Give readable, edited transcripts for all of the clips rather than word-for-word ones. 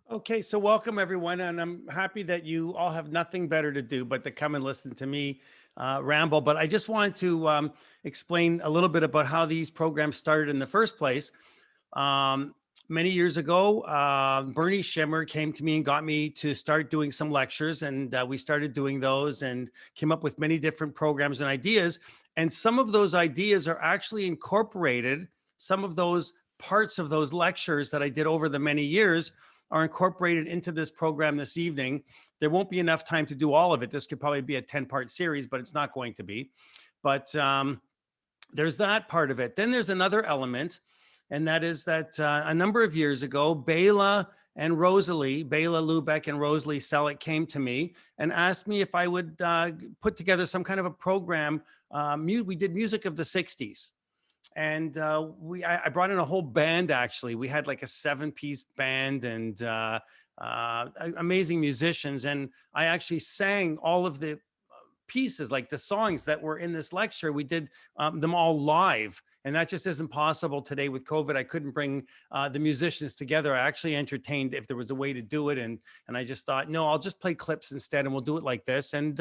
Okay, so welcome everyone, and I'm happy that you all have nothing better to do but to come and listen to me ramble. But I just wanted to explain a little bit about how these programs started in the first place. Um, Many years ago, Bernie Shimmer came to me and got me to start doing some lectures, and we started doing those and came up with many different programs and ideas. And some of those ideas are actually incorporated. Some of those parts of those lectures that I did over the many years are incorporated into this program this evening. There won't be enough time to do all of it. This could probably be a 10-part series, but it's not going to be. But there's that part of it. Then there's another element, and that is that a number of years ago, Bela Lubeck and Rosalie Selleck came to me and asked me if I would put together some kind of a program. We did music of the 60s. And I brought in a whole band. Actually, we had like a 7-piece band and amazing musicians. And I actually sang all of the pieces, like the songs that were in this lecture. We did them all live, and that just isn't possible today with COVID. I couldn't bring the musicians together. I actually entertained if there was a way to do it, and I just thought, no, I'll just play clips instead, and we'll do it like this, and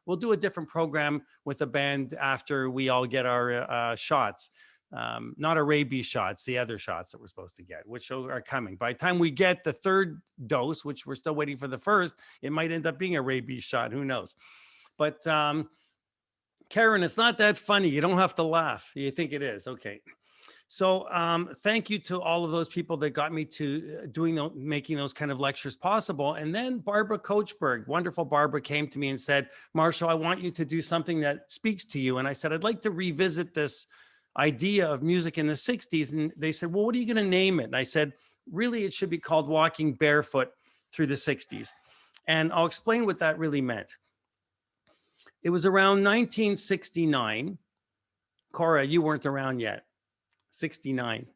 we'll do a different program with the band after we all get our shots. Not our rabies shots, the other shots that we're supposed to get, which are coming. By the time we get the third dose, which we're still waiting for the first, it might end up being a rabies shot. Who knows? But Karen, it's not that funny. You don't have to laugh. You think it is. Okay. So thank you to all of those people that got me to making those kind of lectures possible. And then Barbara Coachberg, wonderful Barbara, came to me and said, Marshall, I want you to do something that speaks to you. And I said, I'd like to revisit this idea of music in the 60s. And they said, well, what are you going to name it? And I said, really, it should be called Walking Barefoot Through the 60s. And I'll explain what that really meant. It was around 1969. Cora, you weren't around yet. 69.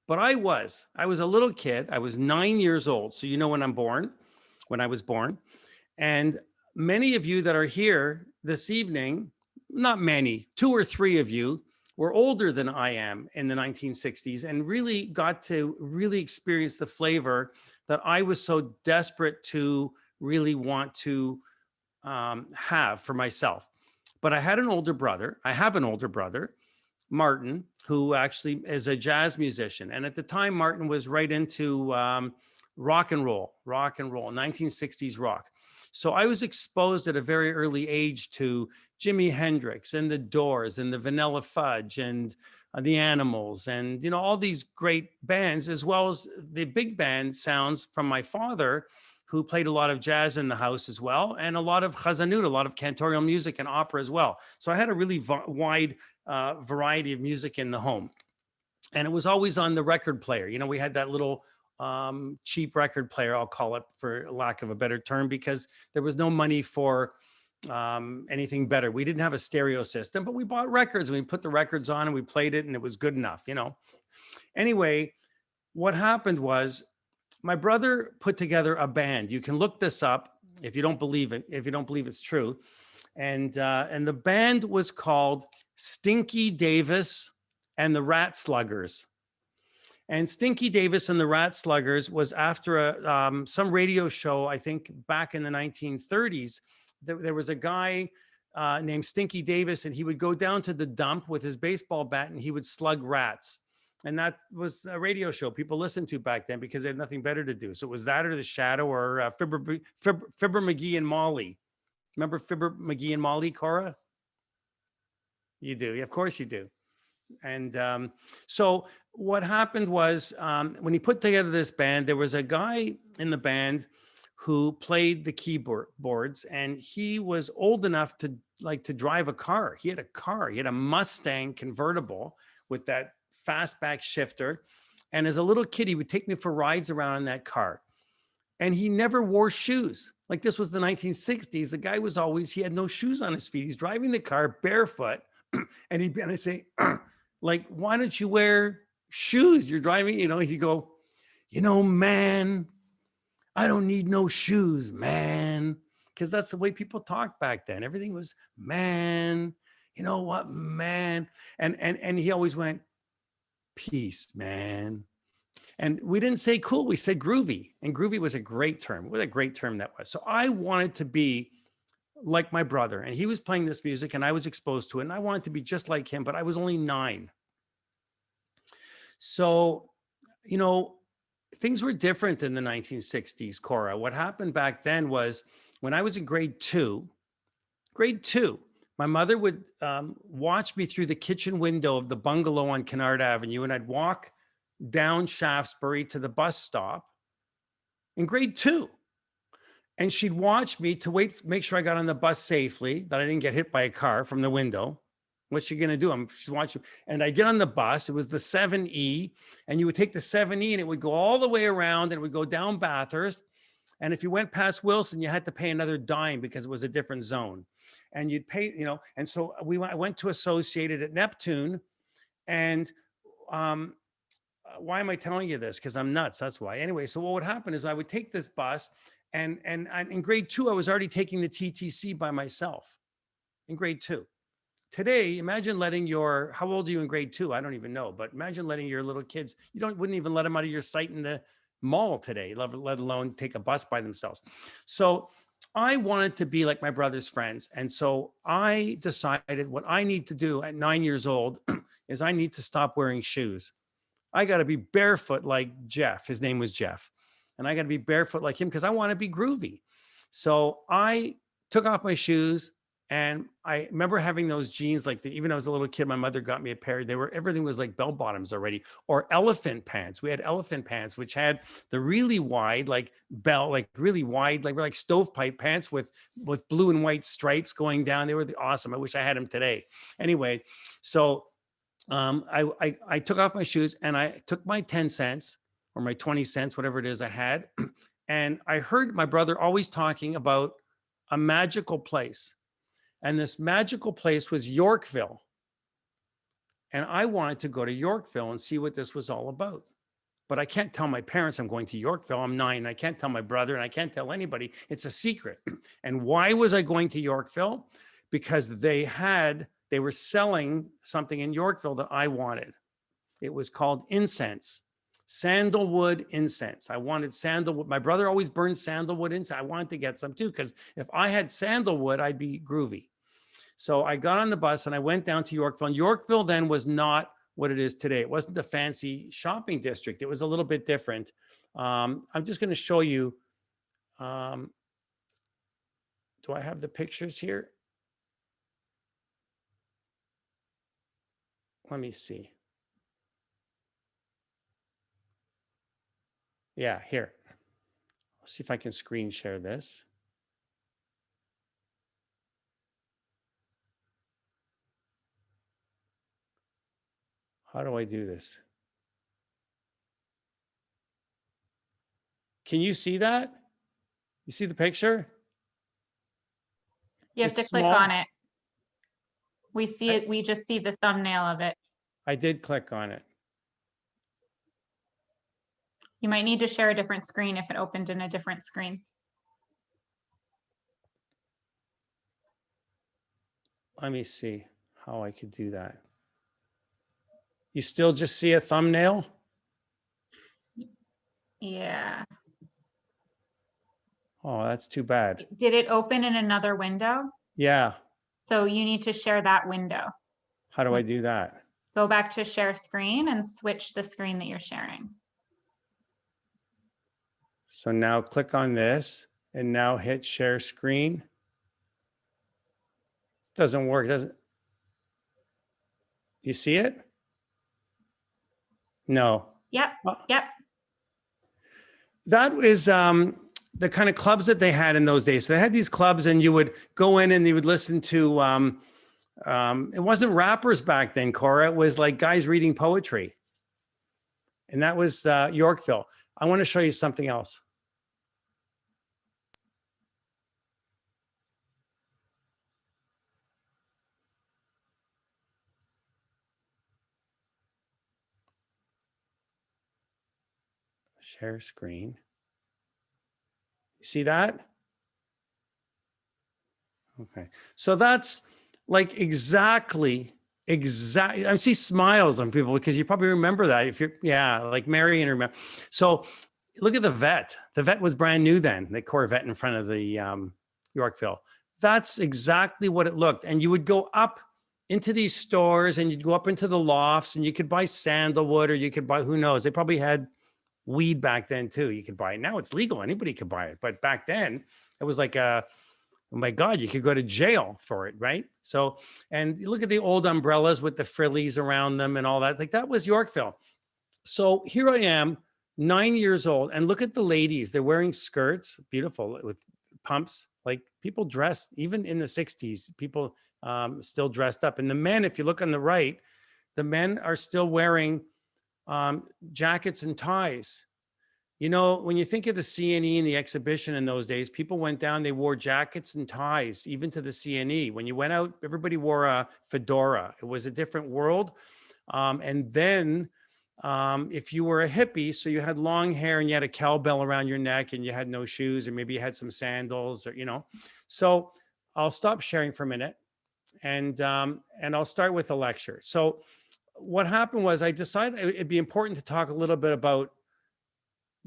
But I was. I was a little kid. I was 9 years old. So you know when I was born. And many of you that are here this evening, not many, 2 or 3 of you were older than I am in the 1960s and really got to really experience the flavor that I was so desperate to really want to have for myself. But I had an older brother. I have an older brother, Martin, who actually is a jazz musician. And at the time, Martin was right into rock and roll, 1960s rock. So I was exposed at a very early age to Jimi Hendrix and the Doors and the Vanilla Fudge and the Animals and, you know, all these great bands, as well as the big band sounds from my father, who played a lot of jazz in the house as well, and a lot of chazanut, a lot of cantorial music and opera as well. So I had a really wide variety of music in the home. And it was always on the record player. You know, we had that little cheap record player, I'll call it for lack of a better term, because there was no money for anything better. We didn't have a stereo system, but we bought records and we put the records on and we played it and it was good enough, you know. Anyway, what happened was my brother put together a band. You can look this up if you don't believe it, if you don't believe it's true. And the band was called Stinky Davis and the Rat Sluggers. And Stinky Davis and the Rat Sluggers was after some radio show, I think back in the 1930s. There was a guy named Stinky Davis, and he would go down to the dump with his baseball bat and he would slug rats. And that was a radio show people listened to back then because they had nothing better to do. So it was that or The Shadow or Fibber McGee and Molly. Remember Fibber McGee and Molly, Cora? You do. Of course you do. And so what happened was when he put together this band, there was a guy in the band who played the keyboards, and he was old enough to drive a car. He had a car. He had a Mustang convertible with that fastback shifter. And as a little kid, he would take me for rides around in that car. And he never wore shoes. Like, this was the 1960s. The guy was he had no shoes on his feet. He's driving the car barefoot. And I say, like, why don't you wear shoes? You're driving, you know, he'd go, you know, man, I don't need no shoes, man. Because that's the way people talked back then. Everything was, man, you know what, man. And he always went, peace, man. And we didn't say cool, we said groovy. And groovy was a great term. What a great term that was. So I wanted to be like my brother, and he was playing this music and I was exposed to it, and I wanted to be just like him, but I was only 9. So, you know, things were different in the 1960s, Cora. What happened back then was when I was in grade two, my mother would watch me through the kitchen window of the bungalow on Canard Avenue, and I'd walk down Shaftesbury to the bus stop in grade 2. And she'd watch me to make sure I got on the bus safely, that I didn't get hit by a car from the window. What's she going to do? She's watching. And I get on the bus. It was the 7E. And you would take the 7E and it would go all the way around and it would go down Bathurst. And if you went past Wilson, you had to pay another dime because it was a different zone. And you'd pay, you know, and so I went to Associated at Neptune. And why am I telling you this? Because I'm nuts. That's why. Anyway, so what would happen is I would take this bus, and in grade 2, I was already taking the TTC by myself in grade 2. Today, imagine letting how old are you in grade 2? I don't even know, but imagine letting your little kids, wouldn't even let them out of your sight in the mall today, let alone take a bus by themselves. So I wanted to be like my brother's friends. And so I decided what I need to do at 9 years old is I need to stop wearing shoes. I got to be barefoot like Jeff. His name was Jeff. And I got to be barefoot like him because I want to be groovy. So I took off my shoes, and I remember having those jeans, like even when I was a little kid, my mother got me a pair. Everything was like bell bottoms already, or elephant pants. We had elephant pants, which had the really wide, like really wide, like stovepipe pants with blue and white stripes going down. They were awesome. I wish I had them today. Anyway, so I took off my shoes and I took my 10 cents or my 20 cents, whatever it is I had. And I heard my brother always talking about a magical place. And this magical place was Yorkville. And I wanted to go to Yorkville and see what this was all about. But I can't tell my parents I'm going to Yorkville. I'm 9. I can't tell my brother, and I can't tell anybody. It's a secret. And why was I going to Yorkville? Because they were selling something in Yorkville that I wanted. It was called incense, sandalwood incense. I wanted sandalwood. My brother always burned sandalwood incense. I wanted to get some too, because if I had sandalwood, I'd be groovy. So I got on the bus and I went down to Yorkville. And Yorkville then was not what it is today. It wasn't a fancy shopping district. It was a little bit different. I'm just going to show you. Do I have the pictures here? Let me see. Yeah, here. Let's see if I can screen share this. How do I do this? Can you see that? You see the picture? You have to click on it. We see it. We just see the thumbnail of it. I did click on it. You might need to share a different screen if it opened in a different screen. Let me see how I could do that. You still just see a thumbnail? Yeah. Oh, that's too bad. Did it open in another window? Yeah. So you need to share that window. How do I do that? Go back to share screen and switch the screen that you're sharing. So now click on this and now hit share screen. Doesn't work, does it? You see it? No. Yep. Yep. That is the kind of clubs that they had in those days. So they had these clubs, and you would go in and you would listen to, it wasn't rappers back then, Cora. It was like guys reading poetry. And that was Yorkville. I want to show you something else. Share screen. You see that? Okay. So that's like exactly Exactly. I see smiles on people because you probably remember that. If you're, yeah, like Marion remember. So look at the vet. The vet was brand new then, the Corvette in front of the Yorkville. That's exactly what it looked. And you would go up into these stores and you'd go up into the lofts and you could buy sandalwood or you could buy, who knows, they probably had weed back then too. You could buy it. Now it's legal. Anybody could buy it. But back then it was like a, oh my God, you could go to jail for it, right? So, and you look at the old umbrellas with the frillies around them and all that. Like that was Yorkville. So here I am, 9 years old, and look at the ladies. They're wearing skirts, beautiful with pumps. Like people dressed, even in the 60s, people still dressed up. And the men, if you look on the right, the men are still wearing jackets and ties. You know, when you think of the CNE and the exhibition in those days, people went down, they wore jackets and ties, even to the CNE. When you went out, everybody wore a fedora. It was a different world. And then if you were a hippie, so you had long hair and you had a cowbell around your neck and you had no shoes, or maybe you had some sandals or, you know. So I'll stop sharing for a minute and I'll start with a lecture. So what happened was I decided it'd be important to talk a little bit about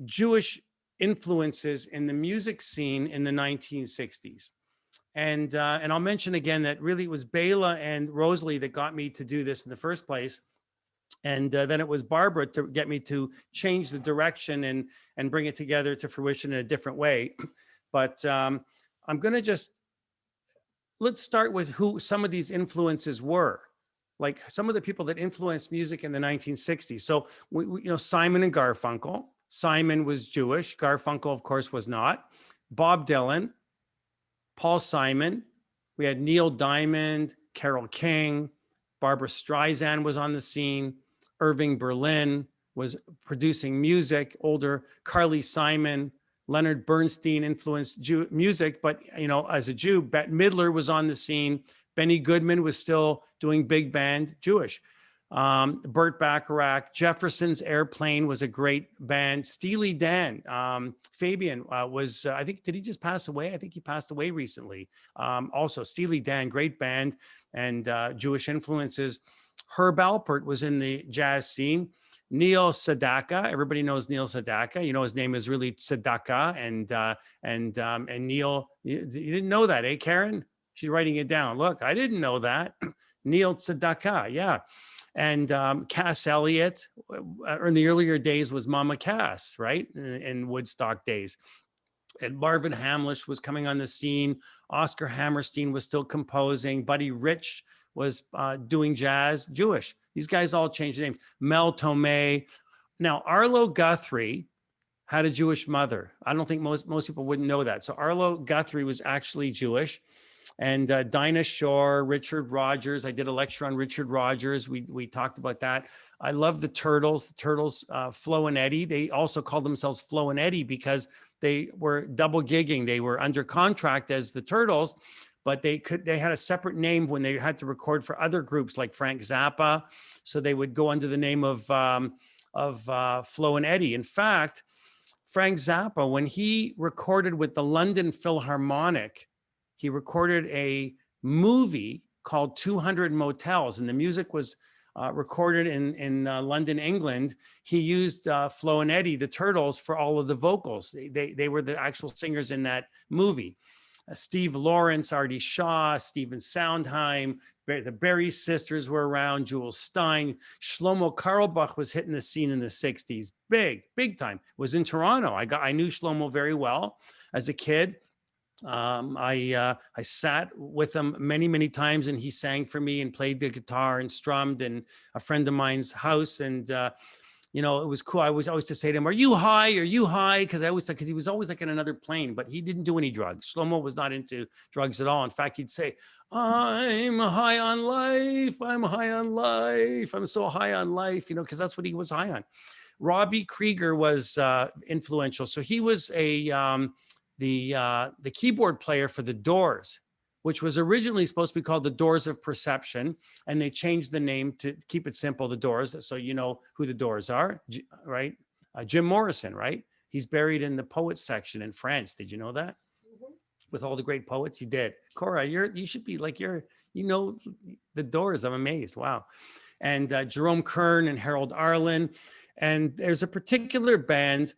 Jewish influences in the music scene in the 1960s. And I'll mention again that really it was Bela and Rosalie that got me to do this in the first place. And then it was Barbara to get me to change the direction and bring it together to fruition in a different way. But I'm going to let's start with who some of these influences were. Like some of the people that influenced music in the 1960s. So, you know, Simon and Garfunkel. Simon was Jewish. Garfunkel, of course, was not. Bob Dylan, Paul Simon. We had Neil Diamond, Carole King. Barbara Streisand was on the scene. Irving Berlin was producing music. Older Carly Simon, Leonard Bernstein influenced music, but you know, as a Jew, Bette Midler was on the scene. Benny Goodman was still doing big band, Jewish. Burt Bacharach, Jefferson's Airplane was a great band. Steely Dan, Fabian was, I think, did he just pass away? I think he passed away recently. Also, Steely Dan, great band and Jewish influences. Herb Alpert was in the jazz scene. Neil Sedaka, everybody knows Neil Sedaka. You know his name is really Sedaka, and Neil, you didn't know that, eh, Karen? She's writing it down. Look, I didn't know that. Neil Sedaka, yeah. And Cass Elliot, in the earlier days, was Mama Cass, right? In Woodstock days. And Marvin Hamlish was coming on the scene. Oscar Hammerstein was still composing. Buddy Rich was doing jazz, Jewish. These guys all changed names. Mel Torme. Now, Arlo Guthrie had a Jewish mother. I don't think most people wouldn't know that. So Arlo Guthrie was actually Jewish. And Dinah Shore, Richard Rogers. I did a lecture on Richard Rogers. We talked about that. I love the Turtles. Flo and Eddie. They also called themselves Flo and Eddie because they were double gigging. They were under contract as the Turtles, but they had a separate name when they had to record for other groups like Frank Zappa. So they would go under the name of Flo and Eddie. In fact, Frank Zappa, when he recorded with the London Philharmonic, he recorded a movie called 200 Motels, and the music was recorded in London, England. He used Flo and Eddie, the Turtles, for all of the vocals. They were the actual singers in that movie. Steve Lawrence, Artie Shaw, Stephen Sondheim, the Berry sisters were around, Jules Stein. Shlomo Karlbach was hitting the scene in the 60s, big time. Was in Toronto. I knew Shlomo very well as a kid. I sat with him many times, and he sang for me and played the guitar and strummed in a friend of mine's house. And you know, it was cool. I was always to say to him, "Are you high? Are you high?" Because he was always like in another plane, but he didn't do any drugs. Shlomo was not into drugs at all. In fact, he'd say, "I'm high on life. I'm high on life. I'm so high on life," you know, because that's what he was high on. Robbie Krieger was influential. So he was the keyboard player for the Doors, which was originally supposed to be called the Doors of Perception, and they changed the name to keep it simple, the Doors, so you know who the Doors are, right? Jim Morrison, right? He's buried in the Poets section in France. Did you know that? with all the great poets. You did. Cora, you should be like, you know, the Doors. I'm amazed. Wow. And Jerome Kern and Harold Arlen. And there's a particular band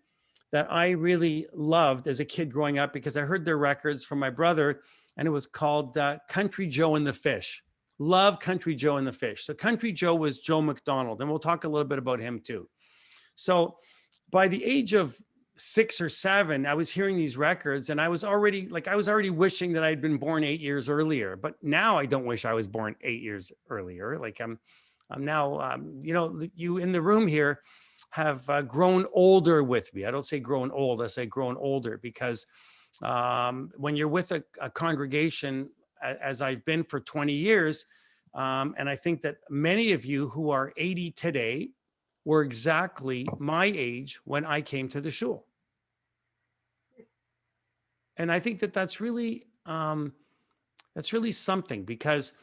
that I really loved as a kid growing up because I heard their records from my brother, and it was called Country Joe and the Fish. Love Country Joe and the Fish. So Country Joe was Joe McDonald, and we'll talk a little bit about him too. So by the age of 6 or 7, I was hearing these records, and I was already wishing that I'd been born 8 years earlier. But now I don't wish I was born 8 years earlier. Like I'm now, you know, you in the room here have grown older with me. I don't say grown old, I say grown older, because when you're with a congregation, as I've been for 20 years, and I think that many of you who are 80 today were exactly my age when I came to the shul. And I think that that's really something, because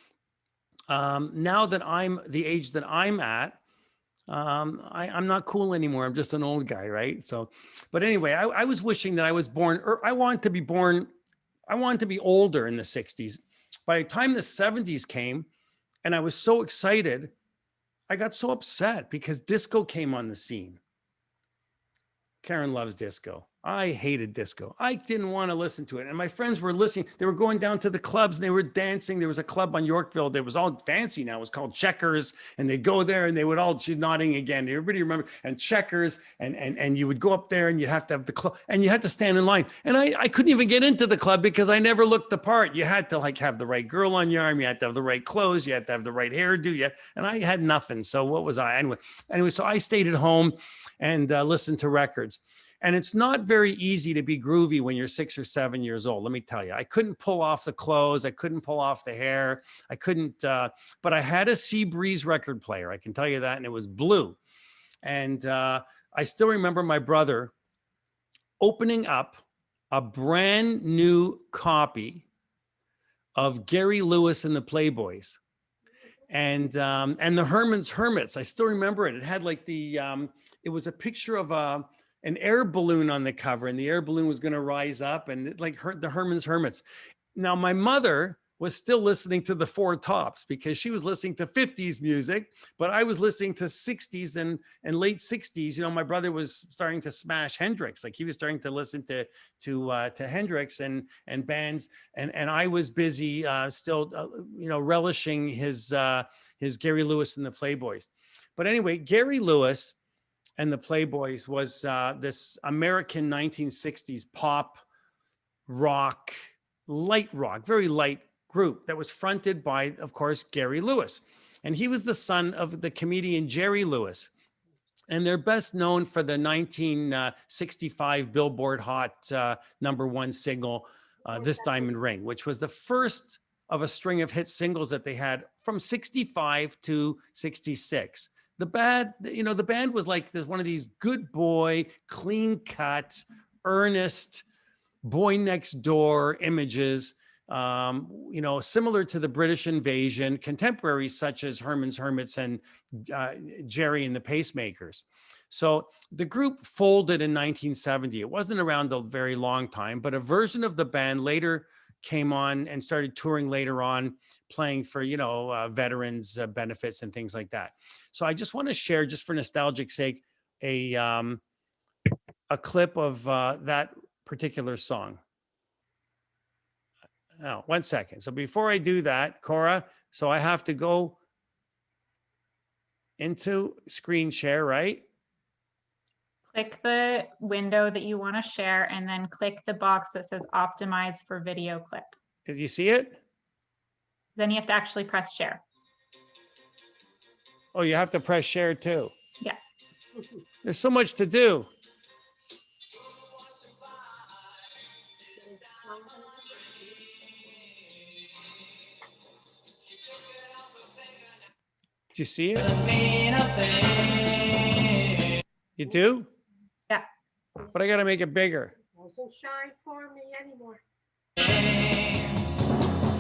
now that I'm the age that I'm at, I'm not cool anymore. I'm just an old guy, right? So, but anyway, I was wishing that I was born, or I wanted to be older in the 60s. By the time the 70s came, and I was so excited, I got so upset because disco came on the scene. Karen loves disco. I hated disco. I didn't want to listen to it. And my friends were listening. They were going down to the clubs and they were dancing. There was a club on Yorkville that was all fancy now. It was called Checkers. And they'd go there and they would all, she's nodding again. Everybody remember, and Checkers. And you would go up there and you'd have to have the club and you had to stand in line. And I couldn't even get into the club because I never looked the part. You had to like have the right girl on your arm. You had to have the right clothes. You had to have the right hairdo. And I had nothing. So what was I? Anyway, so I stayed at home and listened to records. And it's not very easy to be groovy when you're 6 or 7 years old. Let me tell you, I couldn't pull off the clothes. I couldn't pull off the hair. I couldn't, but I had a Sea Breeze record player. I can tell you that. And it was blue. And I still remember my brother opening up a brand new copy of Gary Lewis and the Playboys. And the Herman's Hermits. I still remember it. It had like it was a picture of an air balloon on the cover, and the air balloon was going to rise up, and the Herman's Hermits. Now, my mother was still listening to the Four Tops because she was listening to 50s music, but I was listening to 60s and late 60s. You know, my brother was starting to smash Hendrix. Like he was starting to listen to Hendrix and bands. And I was busy still, relishing his Gary Lewis and the Playboys. But anyway, Gary Lewis and the Playboys was this American 1960s pop rock, light rock, very light group that was fronted by, of course, Gary Lewis. And he was the son of the comedian Jerry Lewis. And they're best known for the 1965 Billboard Hot #1 single, This Diamond Ring, which was the first of a string of hit singles that they had from 65 to 66. The band was like this, one of these good boy, clean cut, earnest, boy next door images, similar to the British Invasion, contemporaries such as Herman's Hermits and Jerry and the Pacemakers. So the group folded in 1970. It wasn't around a very long time, but a version of the band later came on and started touring later on, playing for, veterans benefits and things like that. So I just want to share, just for nostalgic sake, a clip of that particular song. Now, 1 second. So before I do that, Cora, so I have to go into screen share, right? Click the window that you want to share and then click the box that says optimize for video clip. Did you see it? Then you have to actually press share. Oh, you have to press share too. Yeah. There's so much to do. Do you see it? You do? Yeah. But I got to make it bigger. Doesn't shine for me anymore.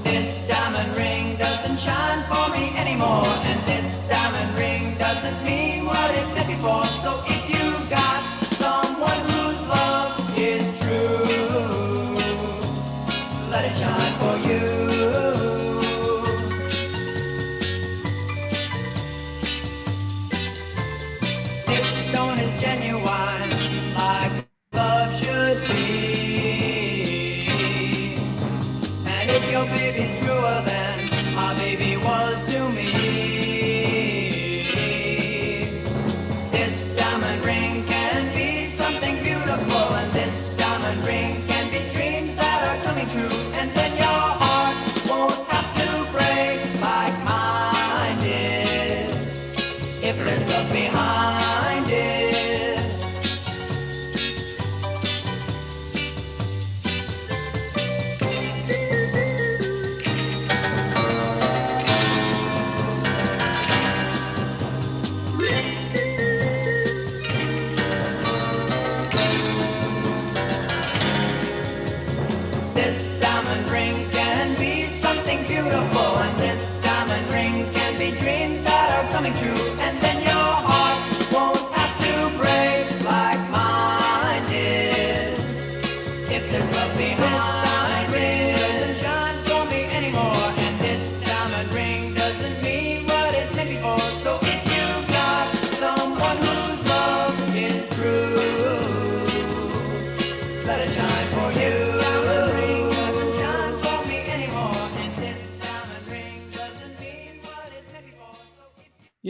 This diamond ring doesn't shine for me anymore, and this diamond ring doesn't mean what it did before. So if you got someone whose love is true,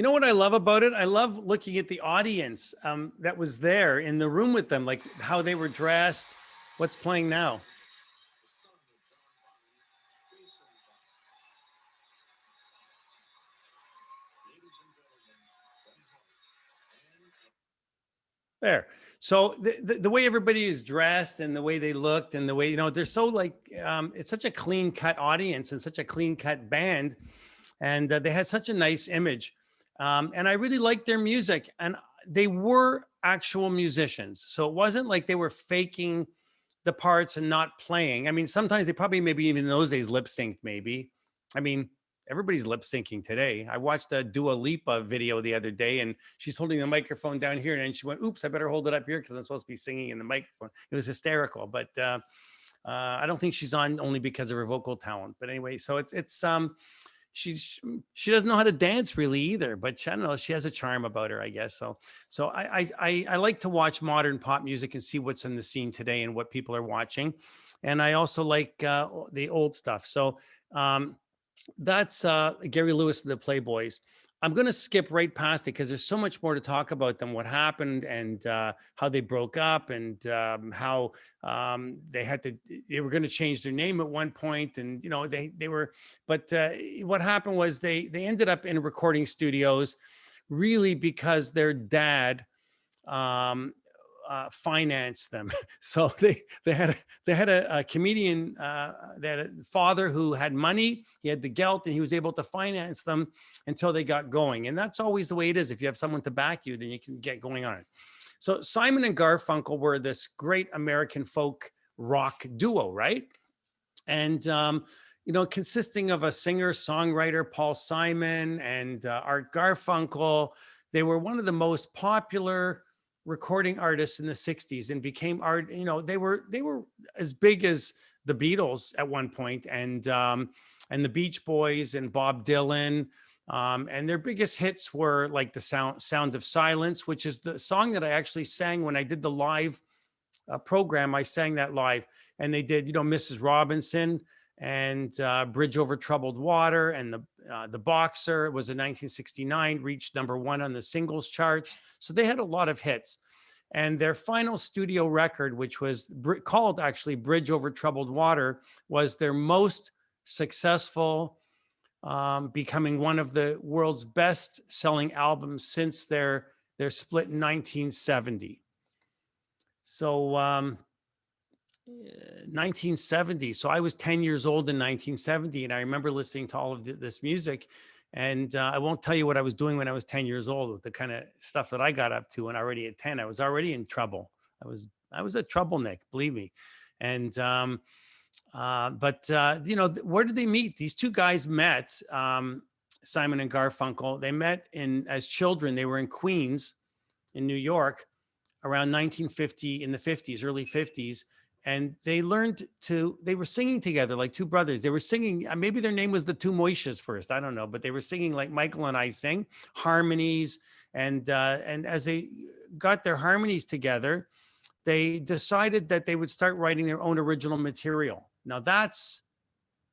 You know what I love about it? I love looking at the audience that was there in the room with them, like how they were dressed. What's playing now? There. So the way everybody is dressed and the way they looked and the way, they're so like, it's such a clean cut audience and such a clean cut band. And they had such a nice image. And I really liked their music. And they were actual musicians. So it wasn't like they were faking the parts and not playing. I mean, sometimes they probably maybe even in those days lip synced, maybe. I mean, everybody's lip syncing today. I watched a Dua Lipa video the other day and she's holding the microphone down here and then she went, oops, I better hold it up here because I'm supposed to be singing in the microphone. It was hysterical, but I don't think she's on only because of her vocal talent. But anyway, so she doesn't know how to dance really either, but I don't know, she has a charm about her, I guess. So I like to watch modern pop music and see what's in the scene today and what people are watching. And I also like the old stuff. So that's Gary Lewis and the Playboys. I'm going to skip right past it because there's so much more to talk about than what happened and how they broke up and how they were going to change their name at one point, and they were. But what happened was they ended up in recording studios, really because their dad financed them. So they had a comedian, they had a father who had money, he had the geld, and he was able to finance them until they got going. And that's always the way it is. If you have someone to back you, then you can get going on it. So Simon and Garfunkel were this great American folk rock duo, right? And consisting of a singer songwriter, Paul Simon, and Art Garfunkel. They were one of the most popular recording artists in the 60s and became they were as big as the Beatles at one point, and the Beach Boys and Bob Dylan, and their biggest hits were like the Sound of Silence, which is the song that I actually sang when I did the live program. I sang that live, and they did Mrs. Robinson and Bridge Over Troubled Water, and the Boxer. It was in 1969, reached #1 on the singles charts. So they had a lot of hits. And their final studio record, which was called actually Bridge Over Troubled Water, was their most successful, becoming one of the world's best selling albums since their split in 1970. So 1970. So I was 10 years old in 1970, and I remember listening to all of this music. And I won't tell you what I was doing when I was 10 years old with the kind of stuff that I got up to. And already at 10, I was already in trouble. I was a troublenik, believe me. And where did they meet? These two guys met, Simon and Garfunkel. They met as children. They were in Queens, in New York, around 1950, in the 50s, early 50s. And they were singing together like two brothers. They were singing, maybe their name was the Two Moishas first, I don't know, but they were singing like Michael and I sing, harmonies. And as they got their harmonies together, they decided that they would start writing their own original material. Now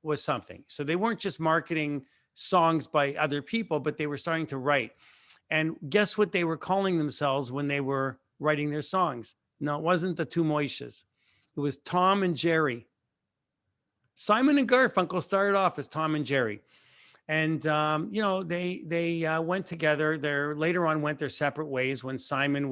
was something. So they weren't just marketing songs by other people, but they were starting to write. And guess what they were calling themselves when they were writing their songs? No, it wasn't the Two Moishas. It was Tom and Jerry. Simon and Garfunkel started off as Tom and Jerry. And, they went together. Later on went their separate ways when Simon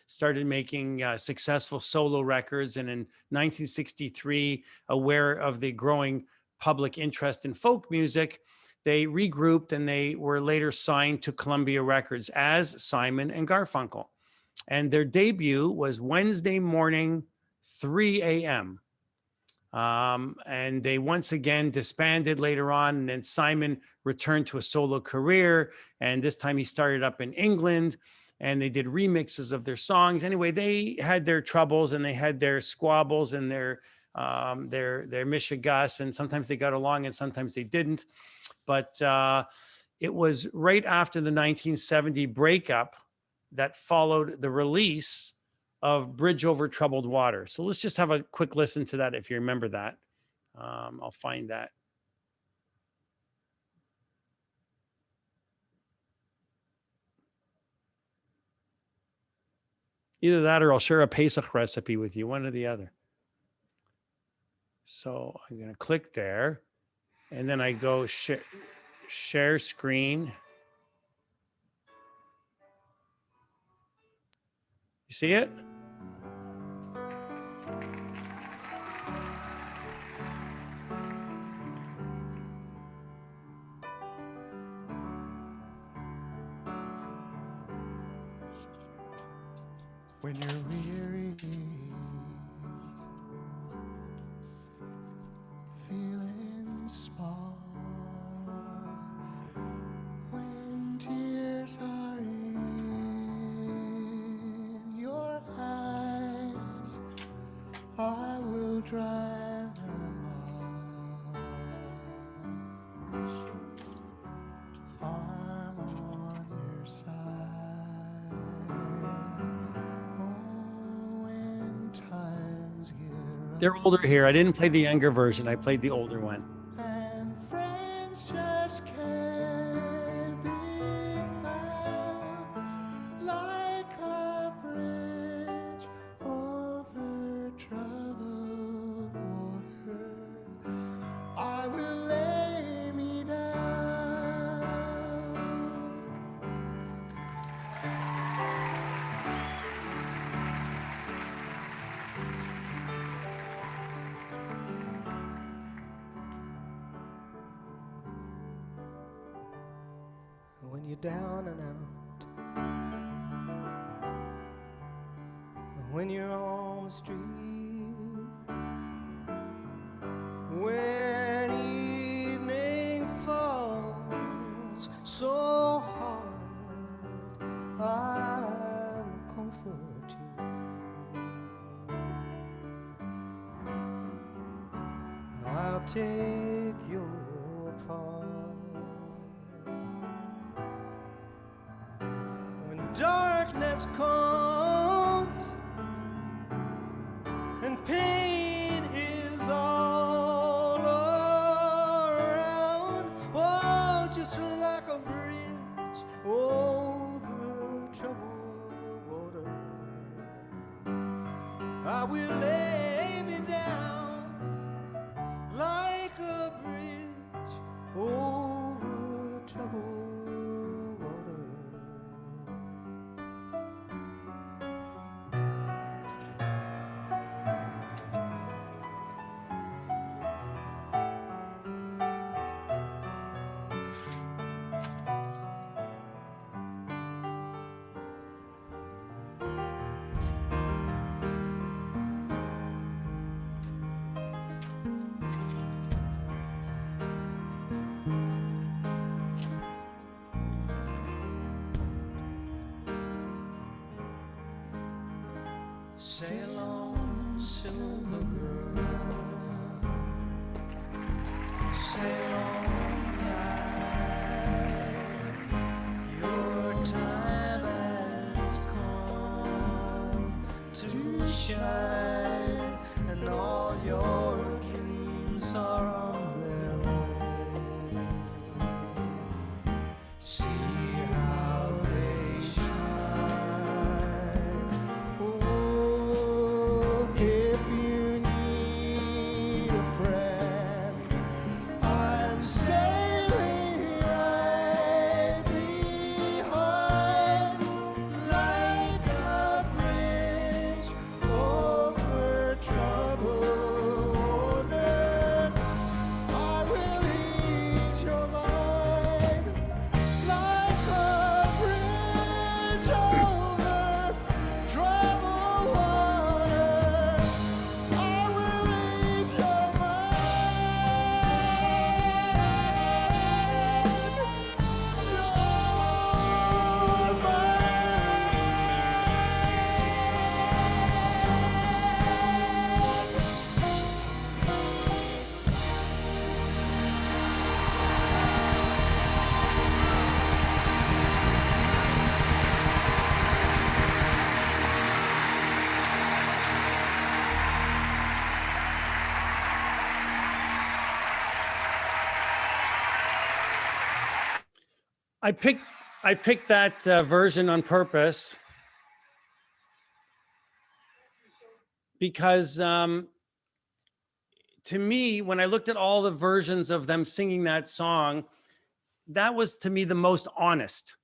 started making successful solo records. And in 1963, aware of the growing public interest in folk music, they regrouped and they were later signed to Columbia Records as Simon and Garfunkel. And their debut was Wednesday morning, 3 a.m. And they once again disbanded later on. And then Simon returned to a solo career. And this time he started up in England, and they did remixes of their songs. Anyway, they had their troubles and they had their squabbles and their mishigas. And sometimes they got along and sometimes they didn't. But it was right after the 1970 breakup that followed the release of Bridge Over Troubled Water. So let's just have a quick listen to that if you remember that. I'll find that. Either that or I'll share a Pesach recipe with you, one or the other. So I'm going to click there, and then I go share screen. You see it? When you're weary, feeling small, when tears are in your eyes, I will dry them all. I'm on your side. When times get rough They're older here. I didn't play the younger version. I played the older one. and friends just can't be found, like a bridge over troubled water, I will lay me down. When you're down and out, when you're on the street, when evening falls so hard, I will comfort you. I'll take your part. When darkness comes and pain is all around, oh, just like a bridge over troubled water, I will lay me down like a bridge over troubled water. Sail on, silver girl, sail on night. Your time has come to shine, and all your dreams are on their way. See how they shine. Oh, if you need a friend, I'm sailing right behind, like a bridge over troubled water. I will ease your mind, like a bridge over troubled water. I will ease your I picked that version on purpose because to me, when I looked at all the versions of them singing that song, that was to me the most honest.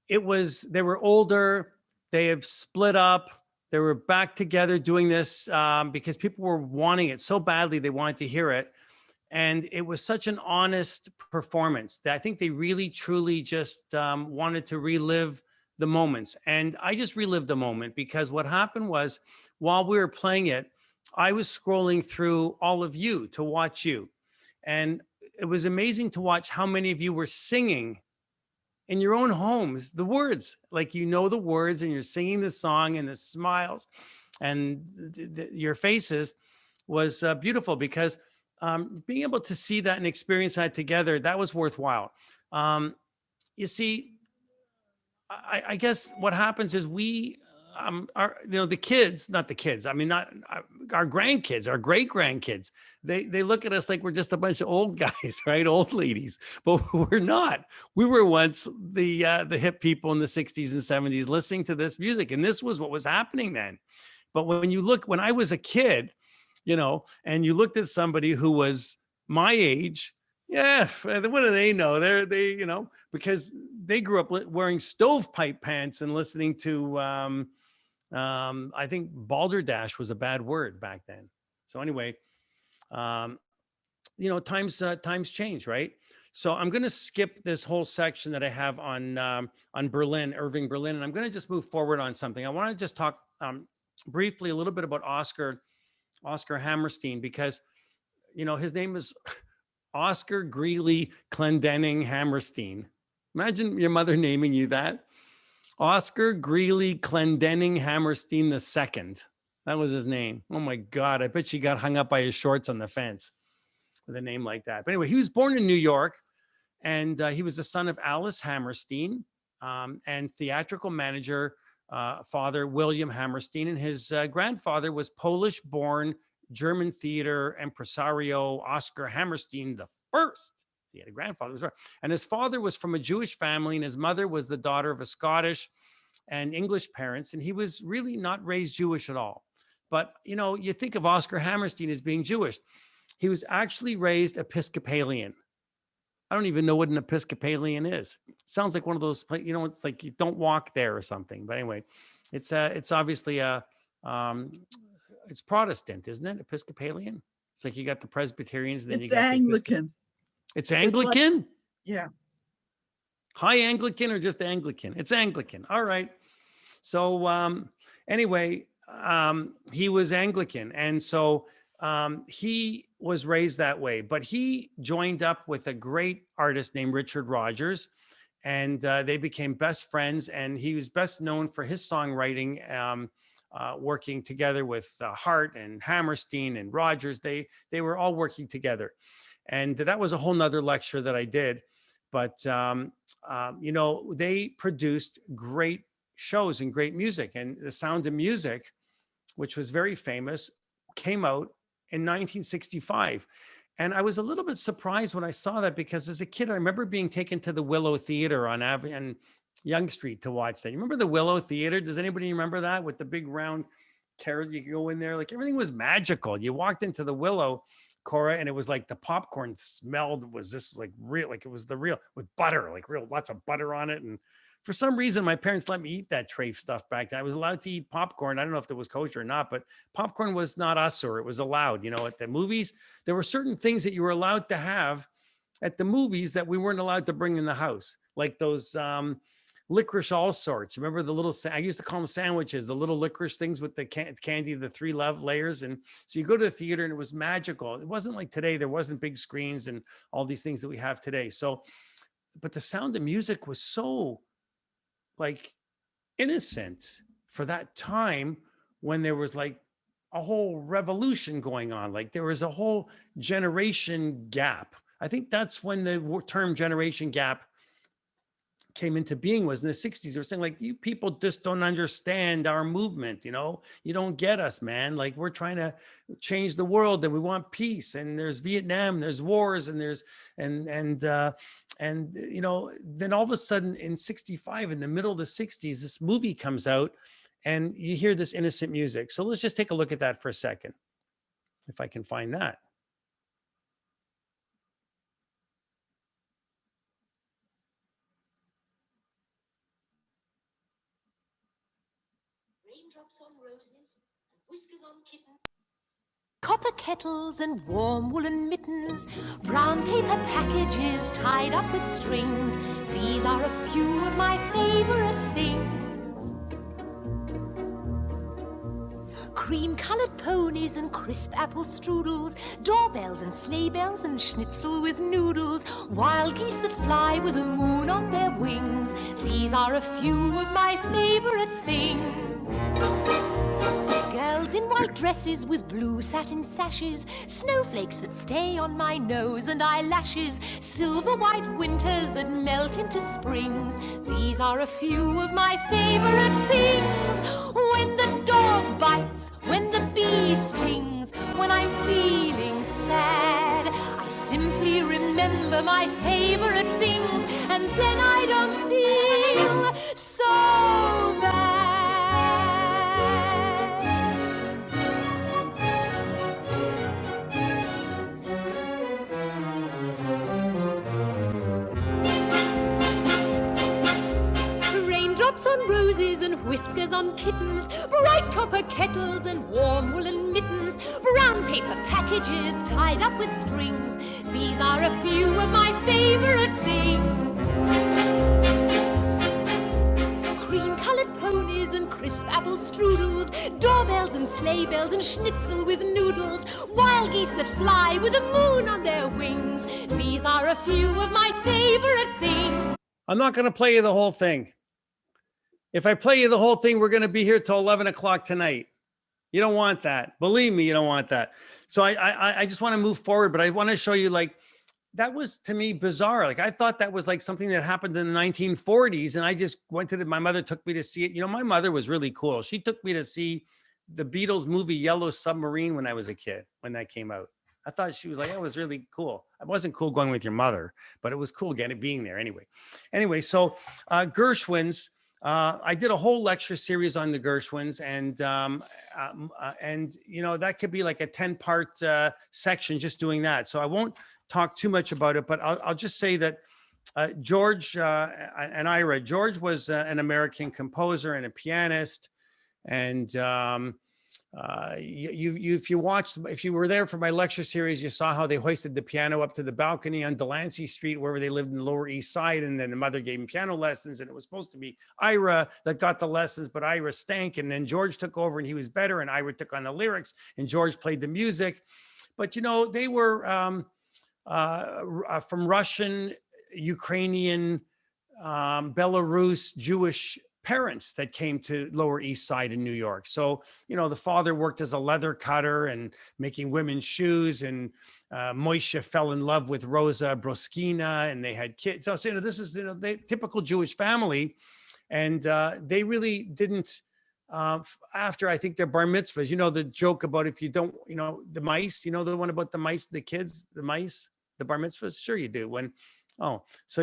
It was, they were older, they have split up, they were back together doing this because people were wanting it so badly, they wanted to hear it. And it was such an honest performance that I think they really, truly just wanted to relive the moments. And I just relived the moment because what happened was while we were playing it, I was scrolling through all of you to watch you. And it was amazing to watch how many of you were singing in your own homes, the words, like, you know, the words and you're singing the song, and the smiles and your faces was beautiful because being able to see that and experience that together, that was worthwhile. You see, I guess what happens is we the kids, not the kids, I mean, not our grandkids, our great grandkids, they look at us like we're just a bunch of old guys, right? Old ladies, but we're not. We were once the hip people in the 60s and 70s listening to this music, and this was what was happening then. But when I was a kid, and you looked at somebody who was my age, yeah, what do they know? They because they grew up wearing stovepipe pants and listening to I think balderdash was a bad word back then. So anyway, times change, right? So I'm going to skip this whole section that I have on Berlin, Irving Berlin, and I'm going to just move forward on something. I want to just talk briefly a little bit about Oscar Hammerstein, because his name is Oscar Greeley Clendenning Hammerstein. Imagine your mother naming you that. Oscar Greeley Clendenning Hammerstein II. That was his name. Oh my God. I bet she got hung up by his shorts on the fence with a name like that. But anyway, he was born in New York, and he was the son of Alice Hammerstein and theatrical manager father William Hammerstein. And his grandfather was Polish-born German theater impresario Oscar Hammerstein the First. He had a grandfather, and his father was from a Jewish family, and his mother was the daughter of a Scottish and English parents, and he was really not raised Jewish at all. But you think of Oscar Hammerstein as being Jewish. He was actually raised Episcopalian. I don't even know what an Episcopalian is. Sounds like one of those, it's like you don't walk there or something. But anyway, it's obviously it's Protestant, isn't it? Episcopalian. It's like you got the Presbyterians. Then It's Anglican. It's Anglican? Like, yeah. High Anglican or just Anglican? It's Anglican. All right. So anyway, he was Anglican. And so he was raised that way. But he joined up with a great artist named Richard Rodgers. And they became best friends. And he was best known for his songwriting, working together with Hart and Hammerstein and Rodgers. They were all working together. And that was a whole nother lecture that I did. But, they produced great shows and great music. And The Sound of Music, which was very famous, came out in 1965. And I was a little bit surprised when I saw that, because as a kid, I remember being taken to the Willow Theater on Yonge Street to watch that. You remember the Willow Theater? Does anybody remember that, with the big round carrot? You could go in there, like everything was magical. You walked into the Willow, Cora, and it was like the popcorn smelled was this like real, like it was the real, with butter, like real, lots of butter on it. And for some reason, my parents let me eat that tray stuff back then. I was allowed to eat popcorn. I don't know if it was kosher or not, but popcorn was not us, or it was allowed. At the movies, there were certain things that you were allowed to have at the movies that we weren't allowed to bring in the house, like those licorice all sorts. Remember the little, I used to call them sandwiches, the little licorice things with the candy, the 3 layers. And so you go to the theater and it was magical. It wasn't like today. There wasn't big screens and all these things that we have today. So, but The Sound of Music was so like innocent for that time, when there was like a whole revolution going on. Like there was a whole generation gap. I think that's when the term generation gap came into being, was in the 60s. They were saying, like, you people just don't understand our movement. You don't get us, man. Like, we're trying to change the world, and we want peace, and there's Vietnam, there's wars, and there's then all of a sudden in 65, in the middle of the 60s, this movie comes out, and you hear this innocent music. So let's just take a look at that for a second, if I can find that. Raindrops on roses and whiskers on kittens. Copper kettles and warm woolen mittens, brown paper packages tied up with strings. These are a few of my favorite things. Cream-colored ponies and crisp apple strudels, doorbells and sleigh bells and schnitzel with noodles, wild geese that fly with the moon on their wings. These are a few of my favorite things. Girls in white dresses with blue satin sashes, snowflakes that stay on my nose and eyelashes, silver white winters that melt into springs. These are a few of my favorite things. When the dog bites, when the bee stings, when I'm feeling sad, I simply remember my favorite things, and then I don't feel so bad. Raindrops on roses and whiskers on kittens, bright copper kettles and warm woolen mittens, brown paper packages tied up with strings. These are a few of my favorite things. Cream-colored ponies and crisp apple strudels, doorbells and sleigh bells and schnitzel with noodles, wild geese that fly with the moon on their wings. These are a few of my favorite things. I'm not going to play you the whole thing. If I play you the whole thing, we're going to be here till 11 o'clock tonight. You don't want that. Believe me, you don't want that. So I just want to move forward, but I want to show you, like, that was to me bizarre. Like, I thought that was like something that happened in the 1940s. And I just went to my mother took me to see it. You know, my mother was really cool. She took me to see the Beatles movie Yellow Submarine when I was a kid, when that came out. I thought she was like, that was really cool. It wasn't cool going with your mother, but it was cool being there anyway. So Gershwin's, I did a whole lecture series on the Gershwins, and you know, that could be like a 10-part section just doing that. So I won't talk too much about it, but I'll just say that George and Ira. George was an American composer and a pianist, and if you were there for my lecture series, you saw how they hoisted the piano up to the balcony on Delancey Street, wherever they lived in the Lower East Side, and then the mother gave him piano lessons, and it was supposed to be Ira that got the lessons, but Ira stank, and then George took over and he was better, and Ira took on the lyrics and George played the music. But you know, they were from Russian, Ukrainian, Belarus, Jewish parents that came to Lower East Side in New York. So, you know, the father worked as a leather cutter and making women's shoes, and Moishe fell in love with Rosa Broskina, and they had kids. So, you know, this is, you know, the typical Jewish family. And they really didn't, after, I think, their bar mitzvahs, you know, the joke about if you don't, you know, the mice, you know, the one about the mice, the kids, the mice, the bar mitzvahs. Sure you do. So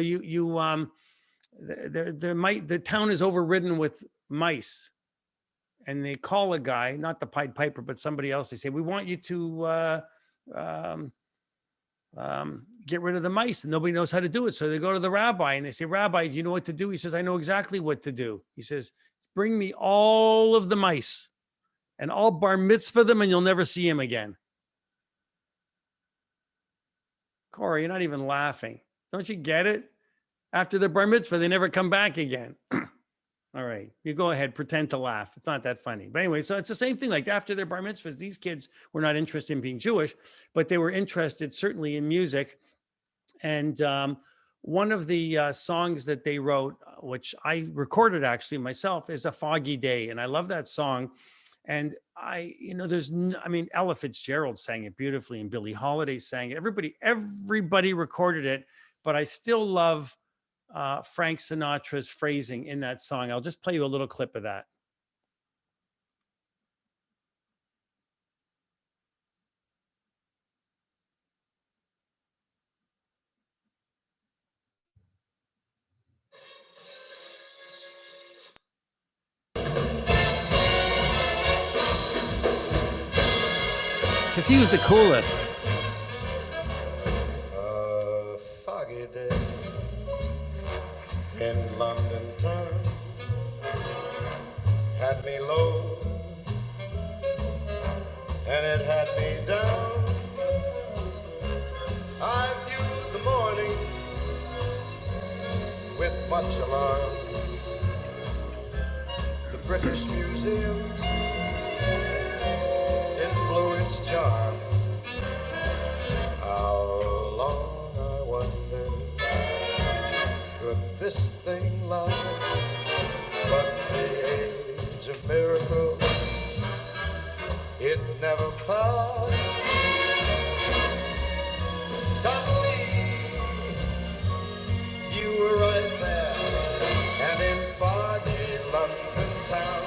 the town is overridden with mice, and they call a guy, not the Pied Piper, but somebody else. They say, we want you to get rid of the mice, and nobody knows how to do it. So they go to the rabbi and they say, Rabbi, do you know what to do? He says, I know exactly what to do. He says, bring me all of the mice and I'll bar mitzvah them and you'll never see him again. Corey, you're not even laughing. Don't you get it? After the bar mitzvah, they never come back again. All right, you go ahead, pretend to laugh. It's not that funny. But anyway, so it's the same thing. Like, after their bar mitzvahs, these kids were not interested in being Jewish, but they were interested certainly in music. And one of the songs that they wrote, which I recorded actually myself, is A Foggy Day. And I love that song. And Ella Fitzgerald sang it beautifully, and Billie Holiday sang it. Everybody recorded it, but I still love Frank Sinatra's phrasing in that song. I'll just play you a little clip of that. because he was the coolest. A foggy day in London town had me low and it had me down. I viewed the morning with much alarm. The British Museum, it blew its charm. How long, I wonder, could this thing last? But the age of miracles, it never passed. Suddenly, you were right there, and in foggy London town,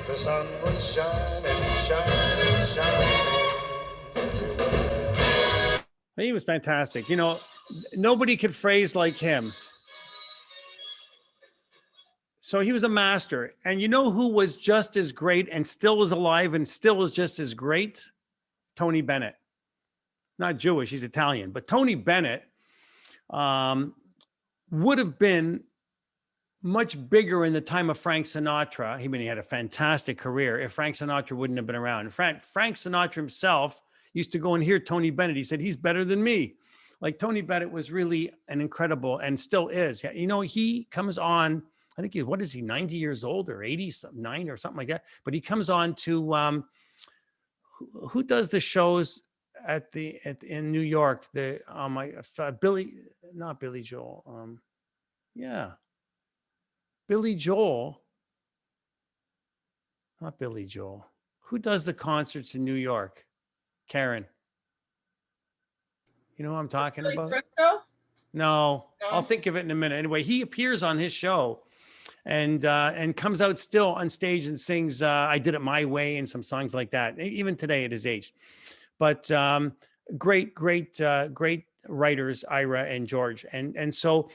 the sun was shining, shining, shining everywhere. He was fantastic. You know, nobody could phrase like him. So he was a master. And you know who was just as great and still is alive and still is just as great? Tony Bennett. Not Jewish, he's Italian. But Tony Bennett would have been much bigger in the time of Frank Sinatra. I mean, he had a fantastic career if Frank Sinatra wouldn't have been around. Frank Sinatra himself used to go and hear Tony Bennett. He said, he's better than me. Like Tony Bennett was really an incredible, and still is. You know, he comes on, I think what is he, 90 years old or 89 or something like that. But he comes on to, who does the shows in New York? Not Billy Joel. Billy Joel, not Billy Joel. Who does the concerts in New York? Karen. You know who I'm talking about? Crypto? No, I'll think of it in a minute. Anyway, he appears on his show and comes out still on stage and sings I Did It My Way and some songs like that. Even today at his age. But great writers, Ira and George. And so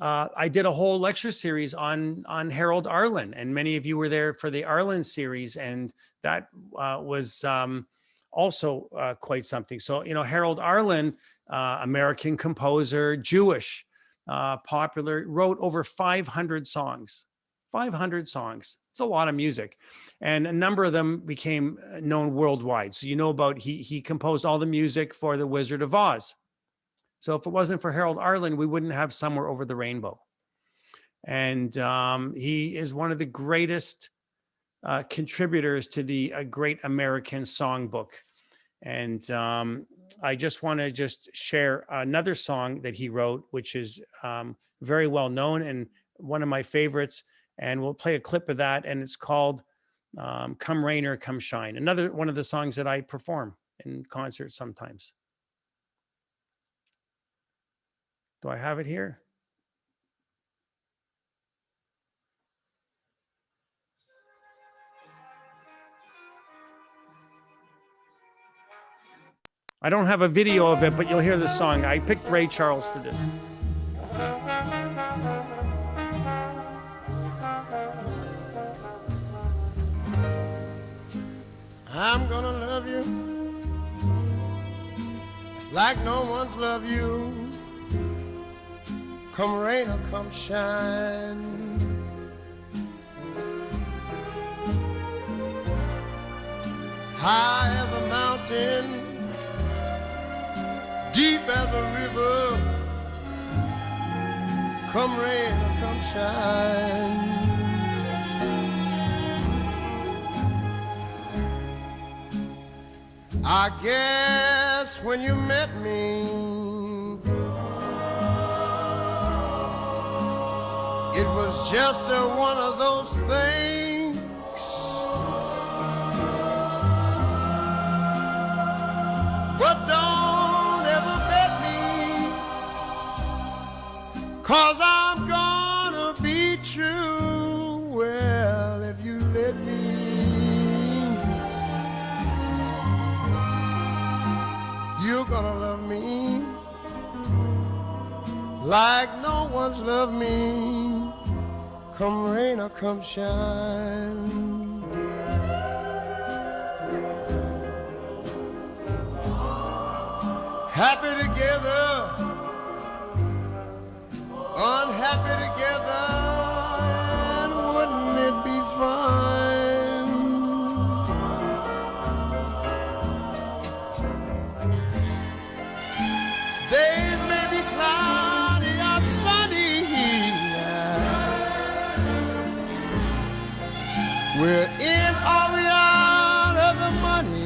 I did a whole lecture series on Harold Arlen, and many of you were there for the Arlen series, and that was also quite something. So, you know, Harold Arlen, American composer, Jewish, popular, wrote over 500 songs. 500 songs. It's a lot of music, and a number of them became known worldwide. So you know about he composed all the music for The Wizard of Oz. So if it wasn't for Harold Arlen, we wouldn't have Somewhere Over the Rainbow. And he is one of the greatest contributors to the Great American Songbook. And I just want to share another song that he wrote, which is very well known and one of my favorites. And we'll play a clip of that. And it's called Come Rain or Come Shine. Another one of the songs that I perform in concerts sometimes. Do I have it here? I don't have a video of it, but you'll hear the song. I picked Ray Charles for this. I'm gonna love you like no one's loved you. Come rain or come shine. High as a mountain, deep as a river. Come rain or come shine. I guess when you met me, it was just one of those things. But don't ever bet me, 'cause I'm gonna be true. Well, if you let me, you're gonna love me like no one's loved me. Come rain or come shine. happy together, unhappy together, and wouldn't it be fine? Days may be cloudy or sunny, we're in or we out of the money,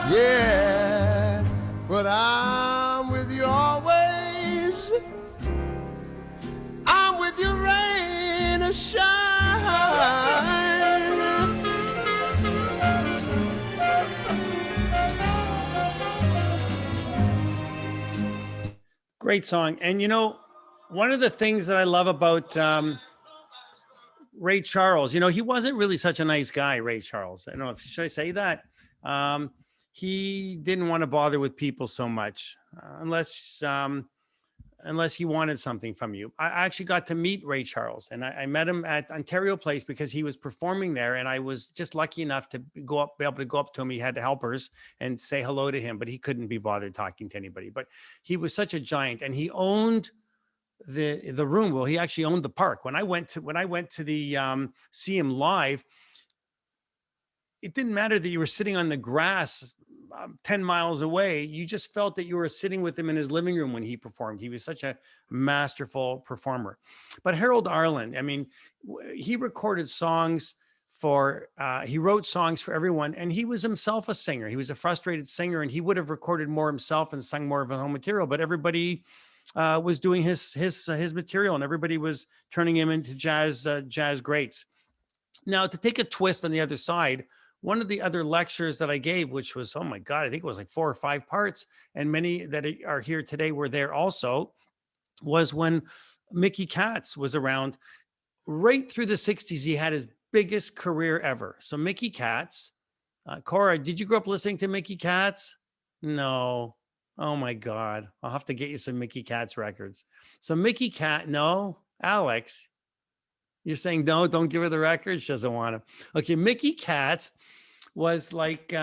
yeah, but I'm with you always. I'm with you, rain or shine. Great song. And you know, one of the things that I love about Ray Charles, you know, he wasn't really such a nice guy, Ray Charles. I don't know if should I say that. He didn't want to bother with people so much, unless he wanted something from you. I actually got to meet Ray Charles, and I met him at Ontario Place because he was performing there, and I was just lucky enough to be able to go up to him. He had helpers and say hello to him, but he couldn't be bothered talking to anybody. But he was such a giant, and he owned the room. Well, he actually owned the park. When I went to the see him live, it didn't matter that you were sitting on the grass 10 miles away. You just felt that you were sitting with him in his living room when he performed. He was such a masterful performer. But Harold Arlen, I mean, he recorded songs he wrote songs for everyone, and he was himself a singer. He was a frustrated singer, and he would have recorded more himself and sung more of his own material, but everybody was doing his material, and everybody was turning him into jazz greats. Now, to take a twist on the other side, one of the other lectures that I gave, which was, oh my God, I think it was like 4 or 5 parts, and many that are here today were there also, was when Mickey Katz was around. Right through the 60s, he had his biggest career ever. So Mickey Katz, Cora, did you grow up listening to Mickey Katz? No. Oh my God. I'll have to get you some Mickey Katz records. So Mickey Katz, no, Alex, you're saying no, don't give her the record. She doesn't want to. Okay, Mickey Katz was like,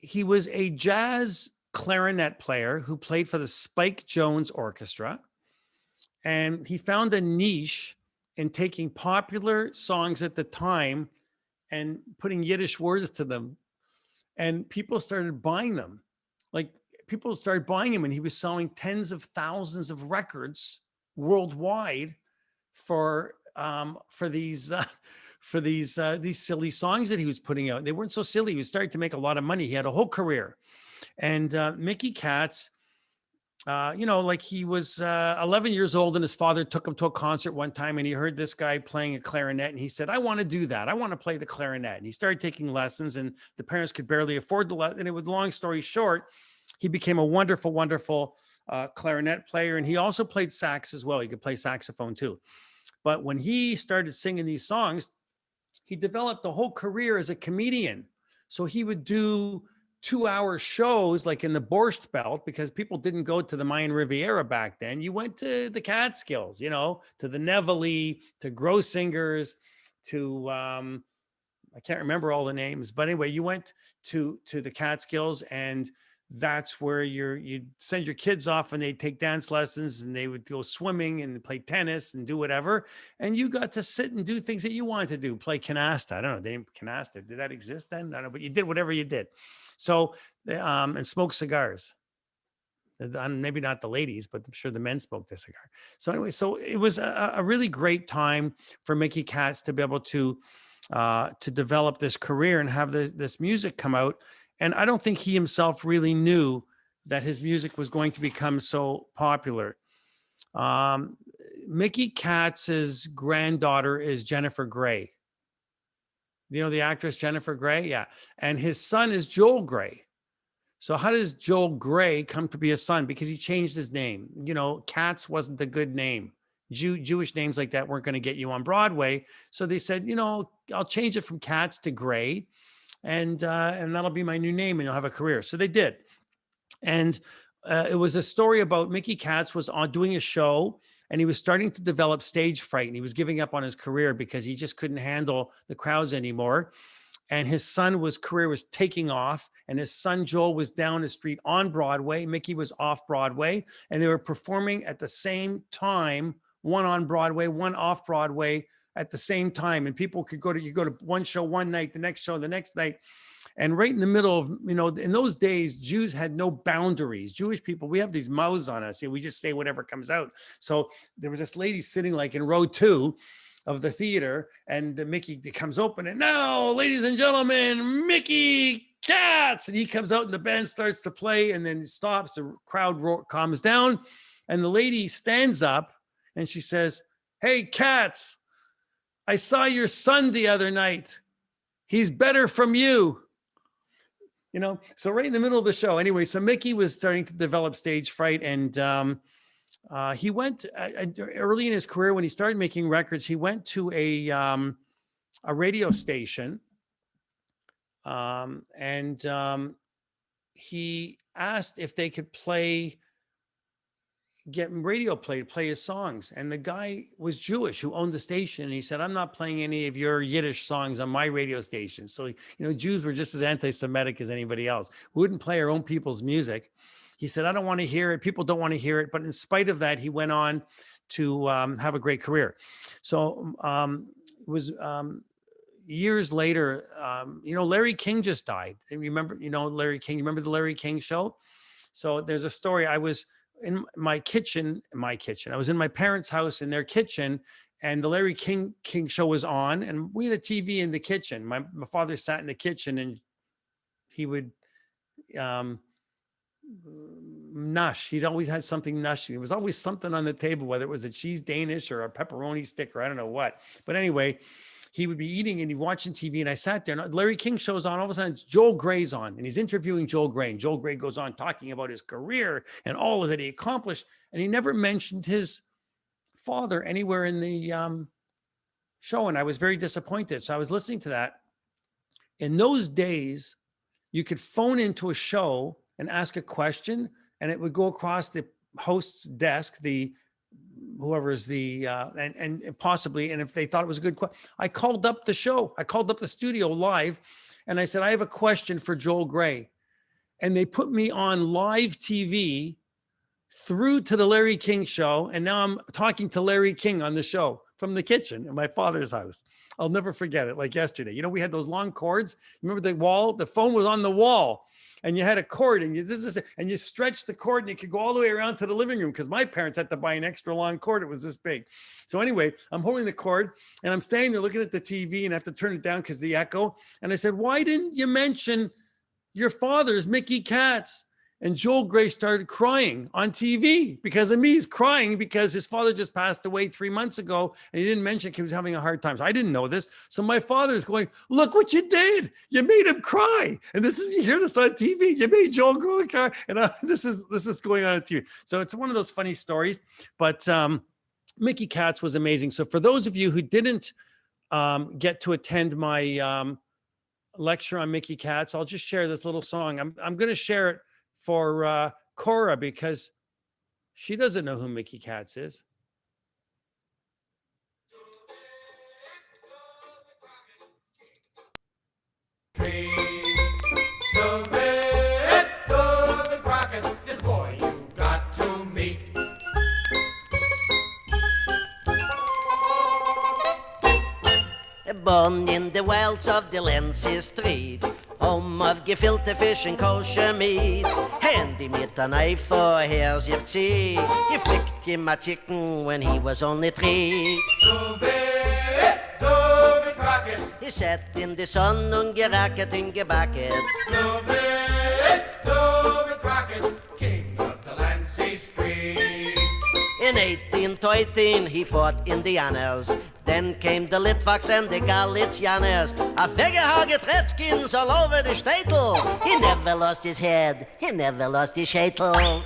he was a jazz clarinet player who played for the Spike Jones Orchestra. And he found a niche in taking popular songs at the time and putting Yiddish words to them. And people started buying them. Like, people started buying him, and he was selling tens of thousands of records worldwide for these silly songs that he was putting out. They weren't so silly. He was starting to make a lot of money. He had a whole career. And Mickey Katz, you know, like, he was 11 years old, and his father took him to a concert one time, and he heard this guy playing a clarinet, and he said, I want to do that. I want to play the clarinet. And he started taking lessons, and the parents could barely afford the lesson. And it was, long story short, he became a wonderful, wonderful clarinet player. And he also played sax as well. He could play saxophone too. But when he started singing these songs, he developed a whole career as a comedian. So he would do 2-hour shows like in the Borscht Belt, because people didn't go to the Mayan Riviera back then. You went to the Catskills, you know, to the Nevele, to Grossingers, to I can't remember all the names, but anyway, you went to the Catskills, and that's where you'd send your kids off, and they'd take dance lessons, and they would go swimming and play tennis and do whatever. And you got to sit and do things that you wanted to do, play canasta. I don't know, the name canasta, did that exist then? I don't know, but you did whatever you did. So, and smoke cigars. Maybe not the ladies, but I'm sure the men smoked a cigar. So anyway, so it was a really great time for Mickey Katz to be able to develop this career and have this music come out. And I don't think he himself really knew that his music was going to become so popular. Mickey Katz's granddaughter is Jennifer Grey. You know the actress Jennifer Grey? Yeah. And his son is Joel Grey. So how does Joel Grey come to be a son? Because he changed his name. You know, Katz wasn't a good name. Jewish names like that weren't going to get you on Broadway. So they said, you know, I'll change it from Katz to Grey. And that'll be my new name, and you'll have a career. So they did. And it was a story about Mickey Katz was doing a show, and he was starting to develop stage fright, and he was giving up on his career because he just couldn't handle the crowds anymore. and his career was taking off, and his son Joel was down the street on Broadway. Mickey was off Broadway, and they were performing at the same time, one on Broadway, one off Broadway at the same time. And people could you go to one show one night, the next show the next night. And right in the middle of, in those days, Jews had no boundaries. Jewish people, we have these mouths on us. We just say whatever comes out. So there was this lady sitting like in row 2 of the theater, and Mickey comes open, and now, ladies and gentlemen, Mickey Katz. And he comes out and the band starts to play, and then it stops. The crowd calms down, and the lady stands up and she says, "Hey, Katz, I saw your son the other night. He's better from you." So right in the middle of the show. Anyway, so Mickey was starting to develop stage fright, and he went early in his career when he started making records. He went to a radio station, and he asked if they could get radio play his songs. And the guy was Jewish who owned the station. And he said, "I'm not playing any of your Yiddish songs on my radio station." So, Jews were just as anti-Semitic as anybody else. We wouldn't play our own people's music. He said, "I don't want to hear it. People don't want to hear it." But in spite of that, he went on to have a great career. So it was years later, Larry King just died. And remember, Larry King, you remember the Larry King show? So there's a story. I was in my kitchen. I was in my parents' house in their kitchen, and the Larry King show was on, and we had a TV in the kitchen. My father sat in the kitchen, and he would nush. He'd always had something nushing. There was always something on the table, whether it was a cheese Danish or a pepperoni stick or I don't know what. But anyway, he would be eating and he'd watching TV, and I sat there, and Larry King show's on. All of a sudden, it's Joel Gray's on, and he's interviewing Joel Gray. And Joel Gray goes on talking about his career and all that he accomplished, and he never mentioned his father anywhere in the show, and I was very disappointed. So I was listening to that. In those days, you could phone into a show and ask a question, and it would go across the host's desk, whoever's and possibly, and if they thought it was a good question, I called up the show. I called up the studio live, and I said, "I have a question for Joel Gray." And they put me on live TV through to the Larry King show. And now I'm talking to Larry King on the show from the kitchen in my father's house. I'll never forget it, like yesterday. We had those long cords. Remember the wall? The phone was on the wall. And you had a cord, and you stretched the cord, and it could go all the way around to the living room, because my parents had to buy an extra long cord. It was this big. So anyway, I'm holding the cord, and I'm standing there looking at the TV, and I have to turn it down because the echo. And I said, "Why didn't you mention your father's Mickey Katz?" And Joel Gray started crying on TV because of me. He's crying because his father just passed away 3 months ago, and he didn't mention it. He was having a hard time. So I didn't know this. So my father's going, "Look what you did. You made him cry." And you hear this on TV. You made Joel Gray cry. And this is going on TV. So it's one of those funny stories. But Mickey Katz was amazing. So for those of you who didn't get to attend my lecture on Mickey Katz, I'll just share this little song. I'm going to share it for Cora, because she doesn't know who Mickey Katz is. This boy you got to meet. Born in the wilds of Delancey Street, home of gefilte fish and kosher meat. Handy mit a knife for hares you've seen. He flicked him a chicken when he was only 3. Davy Crockett. He sat in the sun und geracket and gebacket. Davy Crockett, king of Delancey Street. In 1813 he fought Indianers. Then came the Litwaks and the Galicianers. A Weggehaget Redskins all over the Städtel. He never lost his head, he never lost his schädel.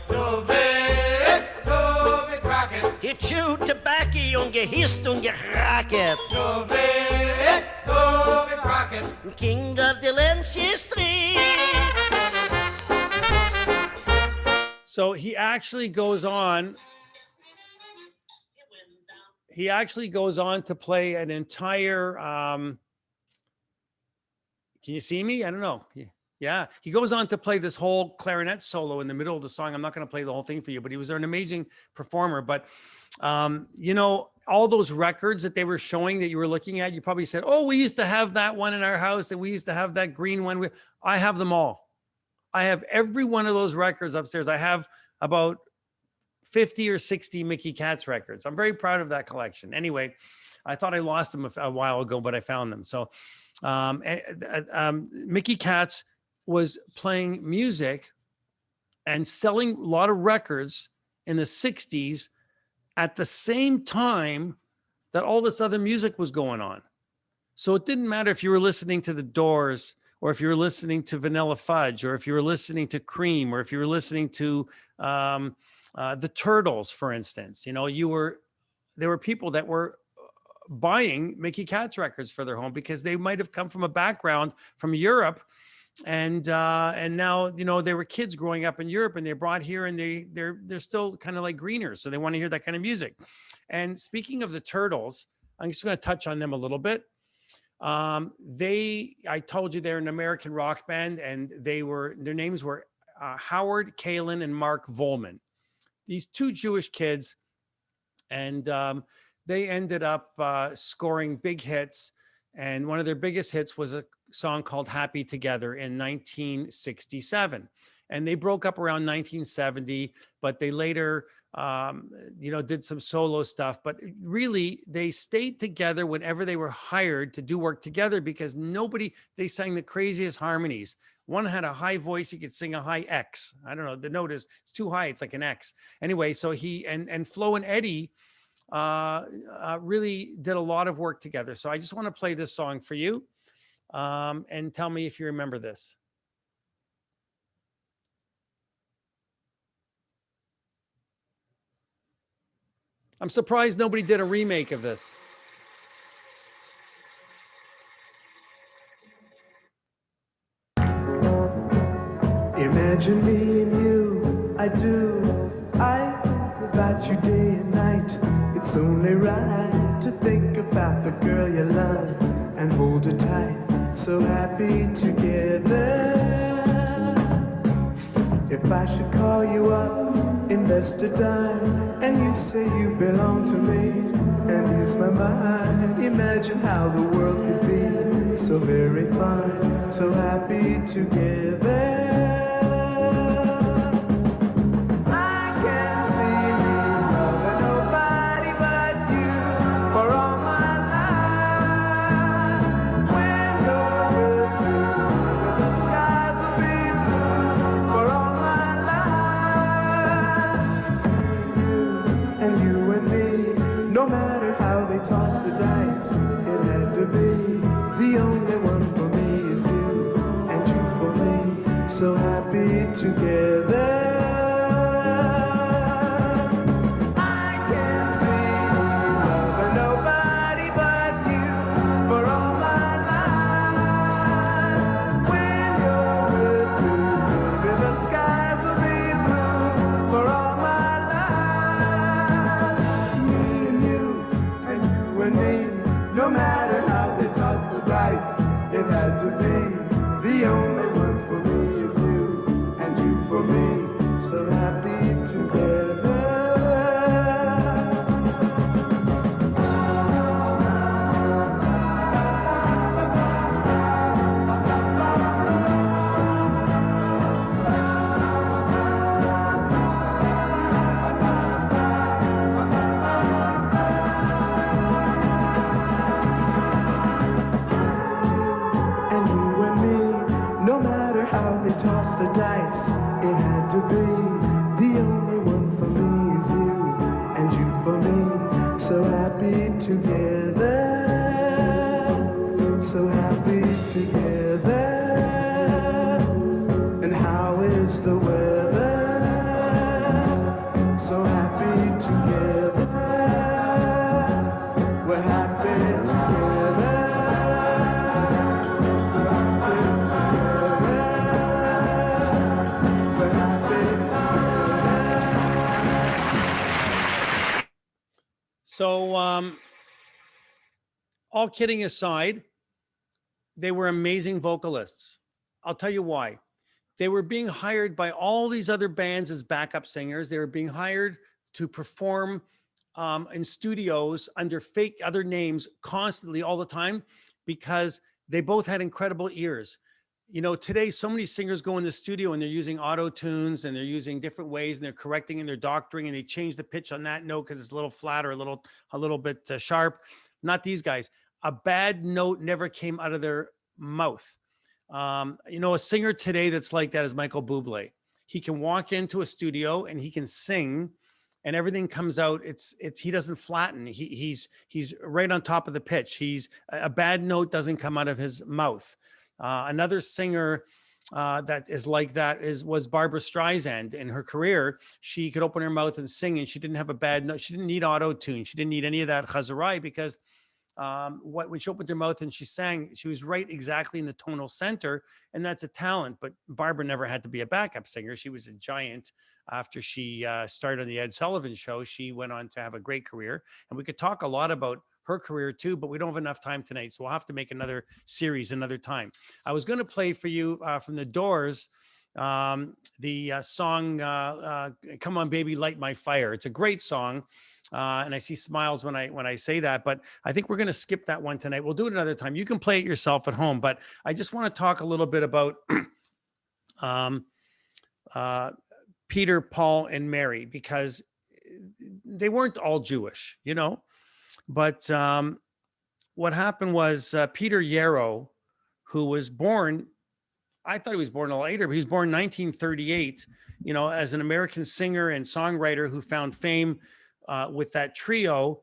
Davy Crockett. He chewed tobacco und gehisst und geracket. Davy Crockett. King of Delancey Street. So he actually goes on to play an entire Can you see me? I don't know. Yeah. He goes on to play this whole clarinet solo in the middle of the song. I'm not going to play the whole thing for you, but he was an amazing performer. But, you know, all those records that they were showing that you were looking at, you probably said, oh, we used to have that one in our house and we used to have that green one. I have them all. I have every one of those records upstairs. I have about 50 or 60 Mickey Katz records. I'm very proud of that collection. Anyway, I thought I lost them a while ago, but I found them. So Mickey Katz was playing music and selling a lot of records in the 60s at the same time that all this other music was going on. So it didn't matter if you were listening to the Doors, or if you were listening to Vanilla Fudge, or if you were listening to Cream, or if you were listening to the Turtles, for instance. You know, there were people that were buying Mickey Katz records for their home because they might have come from a background from Europe, and now, you know, they were kids growing up in Europe and they brought here, and they're still kind of like greeners, so they want to hear that kind of music. And speaking of the Turtles, I'm just going to touch on them a little bit. I told you they're an American rock band, and their names were Howard Kalin and Mark Volman. These two Jewish kids, and they ended up scoring big hits. And one of their biggest hits was a song called Happy Together in 1967. And they broke up around 1970, but they later, you know, did some solo stuff. But really, they stayed together whenever they were hired to do work together, because they sang the craziest harmonies. One had a high voice. He could sing a high X. I don't know. The note is, it's too high. It's like an X. Anyway, so he and Flo and Eddie really did a lot of work together. So I just want to play this song for you, and tell me if you remember this. I'm surprised nobody did a remake of this. Imagine me and you, I do. I think about you day and night. It's only right to think about the girl you love and hold her tight. So happy together. If I should call you up, invest a dime, and you say you belong to me, and use my mind, imagine how the world could be so very fine, so happy together. No matter how they toss the dice, it had to be. The only one for me is you, and you for me, so happy together. I can't see loving nobody but you for all my life. When you're with me, baby, the skies will be blue for all my life. Me and you and me, no matter how they toss the dice, it had to be. The only one for me is you, and you for me, so happy together. Toss the dice, it had to be. The only one for me is you, and you for me, so happy together, so happy together. And how is the weather? So happy together, we're happy together, so happy together. So, all kidding aside, they were amazing vocalists. I'll tell you why. They were being hired by all these other bands as backup singers. They were being hired to perform in studios under fake other names constantly all the time because they both had incredible ears. You know, today so many singers go in the studio and they're using auto tunes and they're using different ways and they're correcting and they're doctoring and they change the pitch on that note because it's a little flat or a little bit sharp. Not these guys. A bad note never came out of their mouth. You know, a singer today that's like that is Michael Bublé. He can walk into a studio and he can sing and everything comes out. He doesn't flatten. He's right on top of the pitch. A bad note doesn't come out of his mouth. Another singer that is like that was Barbra Streisand. In her career, she could open her mouth and sing, and she didn't have a bad note. She didn't need auto tune. She didn't need any of that chazarai because when she opened her mouth and she sang, she was right exactly in the tonal center, and that's a talent. But Barbara never had to be a backup singer. She was a giant. After she started on the Ed Sullivan Show, she went on to have a great career, and we could talk a lot about her career too, but we don't have enough time tonight. So we'll have to make another series another time. I was going to play for you from the Doors, the song, Come On Baby, Light My Fire. It's a great song. And I see smiles when I say that, but I think we're going to skip that one tonight. We'll do it another time. You can play it yourself at home, but I just want to talk a little bit about Peter, Paul, and Mary, because they weren't all Jewish, you know. But what happened was Peter Yarrow, who was born, I thought he was born a little later, but he was born in 1938, you know, as an American singer and songwriter who found fame with that trio.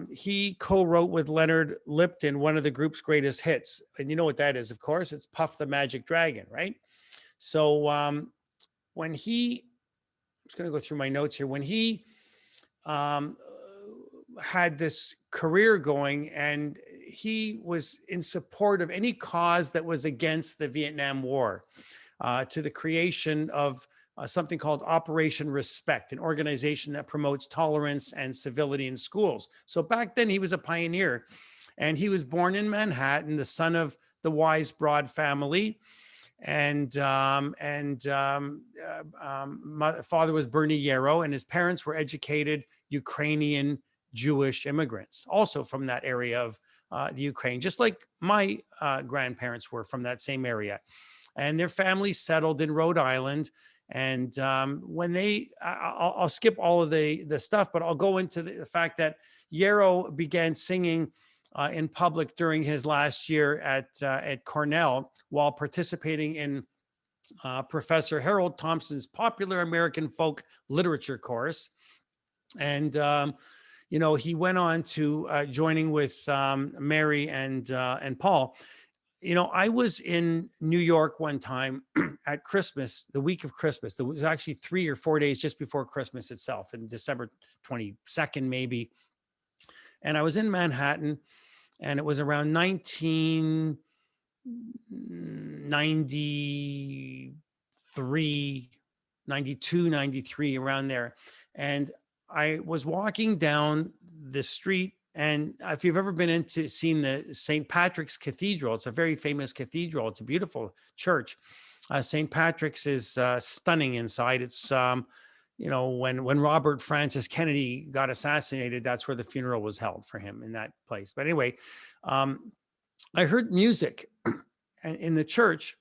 He co-wrote with Leonard Lipton one of the group's greatest hits. And you know what that is, of course, it's Puff the Magic Dragon, right? So when he, I'm just going to go through my notes here, when he had this career going and he was in support of any cause that was against the Vietnam War, to the creation of something called Operation Respect, an organization that promotes tolerance and civility in schools. So back then he was a pioneer, and he was born in Manhattan, the son of the Wise Broad family. And father was Bernie Yarrow, and his parents were educated Ukrainian Jewish immigrants, also from that area of the Ukraine, just like my grandparents were from that same area. And their family settled in Rhode Island. And when I'll skip all of the stuff, but I'll go into the fact that Yarrow began singing in public during his last year at Cornell while participating in Professor Harold Thompson's popular American folk literature course. And you know, he went on to joining with Mary and Paul. You know, I was in New York one time at Christmas, the week of Christmas. There was actually 3 or 4 days just before Christmas itself, in December 22nd, maybe. And I was in Manhattan, and it was around 1993, 92, 93, around there. And I was walking down the street, and if you've ever been seen the St. Patrick's Cathedral, it's a very famous cathedral. It's a beautiful church. St. Patrick's is stunning inside. It's, you know, when Robert Francis Kennedy got assassinated, that's where the funeral was held for him, in that place. But anyway, I heard music in the church.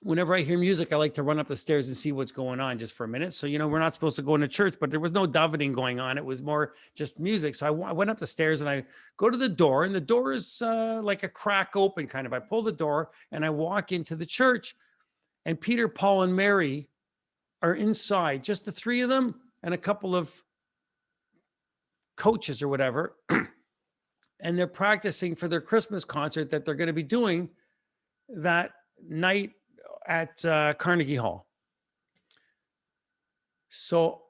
Whenever I hear music, I like to run up the stairs and see what's going on just for a minute. So, you know, we're not supposed to go into church, but there was no davening going on. It was more just music. So I went up the stairs and I go to the door, and the door is like a crack open kind of. I pull the door and I walk into the church, and Peter, Paul, and Mary are inside, just the 3 of them and a couple of coaches or whatever. And they're practicing for their Christmas concert that they're going to be doing that night at Carnegie Hall. So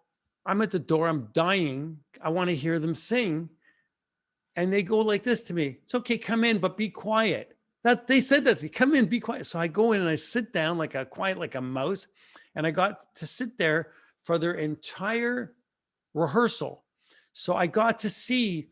I'm at the door, I'm dying. I want to hear them sing. And they go like this to me: "It's okay, come in, but be quiet." That they said that to me, "Come in, be quiet." So I go in and I sit down quiet like a mouse. And I got to sit there for their entire rehearsal. So I got to see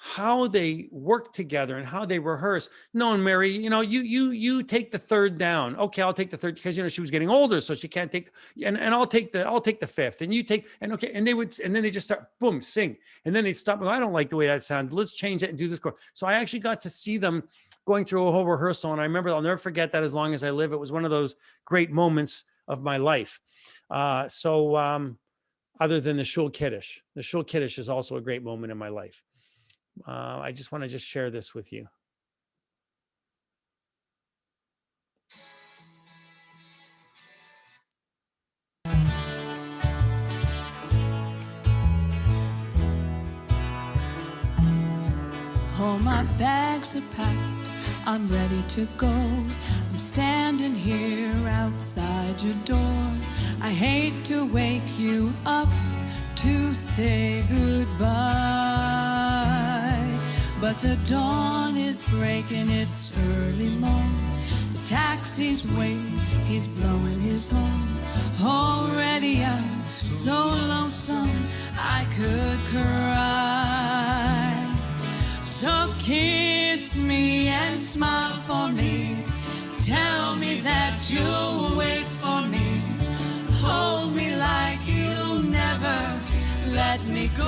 how they work together and how they rehearse. No, and Mary, you take the third down. Okay, I'll take the third because she was getting older, so she can't take. And I'll take the fifth, and you take, and okay, and then they just start boom sing, and then they stop. Well, I don't like the way that sounds. Let's change it and do this chord. So I actually got to see them going through a whole rehearsal, and I remember I'll never forget that as long as I live. It was one of those great moments of my life. Other than the Shul Kiddush is also a great moment in my life. I just want to share this with you. All my bags are packed, I'm ready to go. I'm standing here outside your door. I hate to wake you up to say goodbye, but the dawn is breaking, it's early morning. The taxi's waiting, he's blowing his horn. Already I'm so lonesome I could cry. So kiss me and smile for me. Tell me that you'll wait for me. Hold me like you'll never let me go.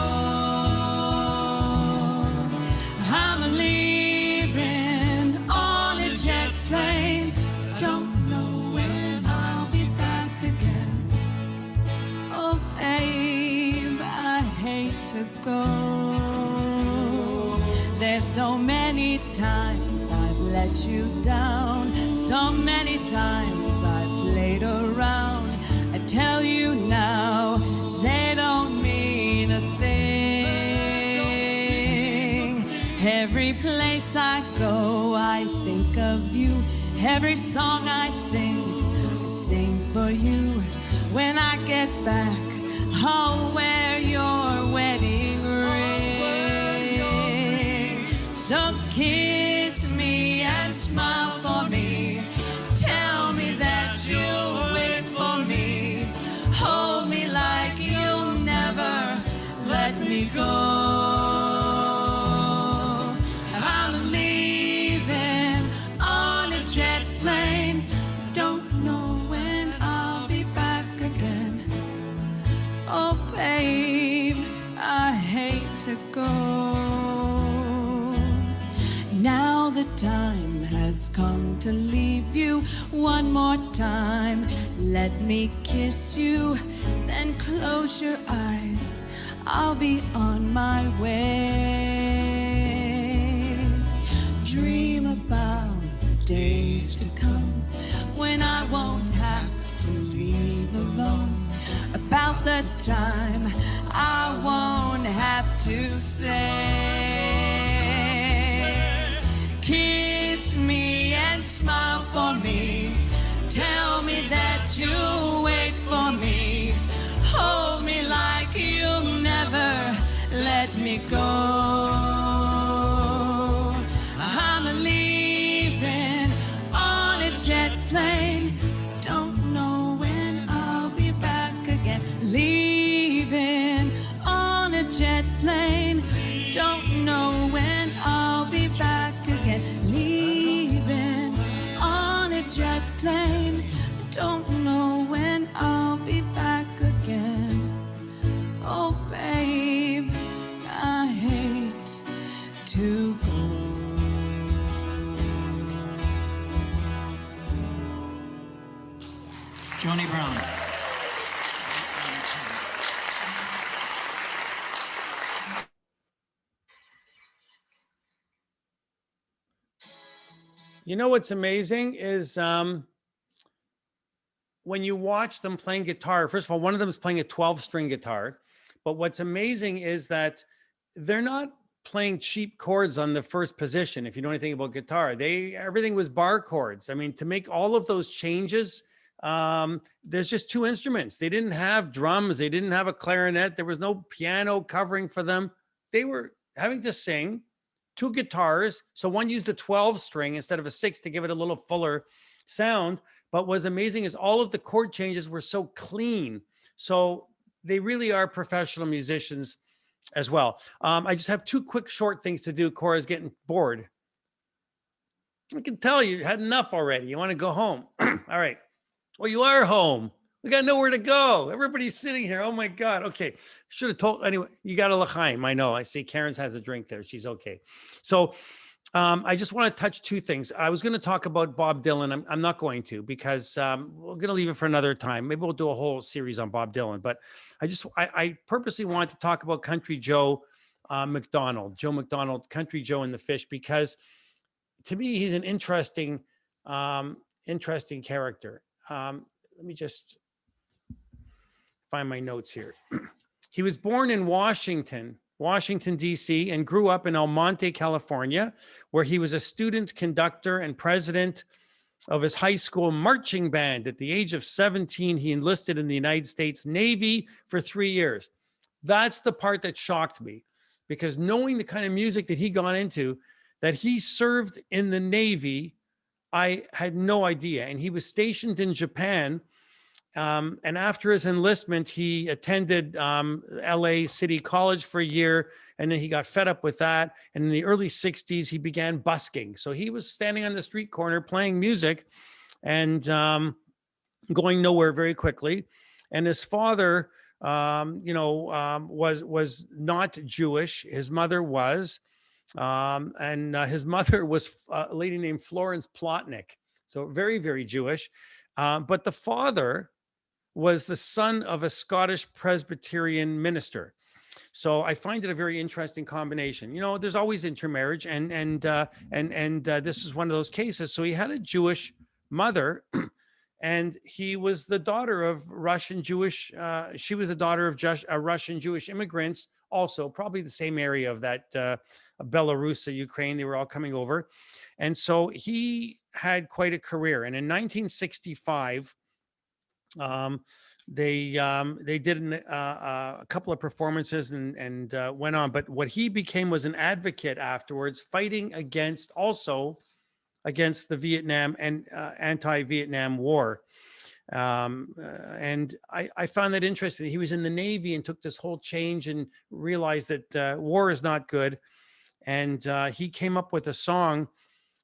I'm leaving on a jet plane. Don't know when I'll be back again. Oh, babe, I hate to go. There's so many times I've let you down. So many times I've played around. I tell you now, they don't mean a thing. Every place I go, I think of you. Every song I sing for you. When I get back, I'll wear your wedding ring. So kiss me and smile for me. Tell me that you'll wait for me. Hold me like you'll never let me go. I'm leaving on a jet plane. Don't know when I'll be back again. Oh, babe, I hate to go. Now the time has come to leave you one more time. Let me kiss you, then close your eyes. I'll be on my way. Dream about the days to come when I won't have to leave alone. About the time I won't have to say. Kiss me and smile for me. Tell me that you'll wait for me. Hold me like you'll never let me go. I'm leaving on a jet plane. Don't know when I'll be back again. Leaving on a jet plane. Don't know when I'll be back again. Leaving on a jet plane. Don't know when I'll be back again. Oh, babe, I hate to go. Joni Brown. You know what's amazing is when you watch them playing guitar. First of all, one of them is playing a 12-string guitar, but what's amazing is that they're not playing cheap chords on the first position. If you know anything about guitar, everything was bar chords. I mean, to make all of those changes, there's just two instruments. They didn't have drums. They didn't have a clarinet. There was no piano covering for them. They were having to sing. Two guitars. So one used a 12-string instead of a 6 to give it a little fuller sound. But what's amazing is all of the chord changes were so clean. So they really are professional musicians. as well. I just have two quick short things to do. Cora's getting bored. I can tell you had enough already. You want to go home. All right. Well, you are home. We got nowhere to go. Everybody's sitting here. Oh my God. Okay. Should have told. Anyway, you got a l'chaim. I know. I see Karen's has a drink there. She's okay. So I just want to touch two things. I was going to talk about Bob Dylan. I'm not going to, because we're going to leave it for another time. Maybe we'll do a whole series on Bob Dylan. But I purposely wanted to talk about Country Joe McDonald, Country Joe and the Fish, because to me, he's an interesting character. Let me just find my notes here. He was born in Washington, D.C., and grew up in El Monte, California, where he was a student conductor and president of his high school marching band. At the age of 17, he enlisted in the United States Navy for 3 years. That's the part that shocked me, because knowing the kind of music that he got into, that he served in the Navy, I had no idea. And he was stationed in Japan. And after his enlistment, he attended LA City College for a year, and then he got fed up with that. And in the early 60s, he began busking. So he was standing on the street corner playing music and going nowhere very quickly. And his father, was not Jewish. His mother was. And his mother was a lady named Florence Plotnick. So very, very Jewish. But the father was the son of a Scottish Presbyterian minister. So I find it a very interesting combination. You know, there's always intermarriage, and this is one of those cases. So he had a Jewish mother, and he was the daughter of Russian Jewish. She was the daughter of Russian Jewish immigrants, also probably the same area of that Belarus, Ukraine. They were all coming over, and so he had quite a career. And in 1965. They did a couple of performances and went on. But what he became was an advocate afterwards, fighting against the Vietnam and anti-Vietnam War. And I found that interesting. He was in the Navy and took this whole change and realized that war is not good. And he came up with a song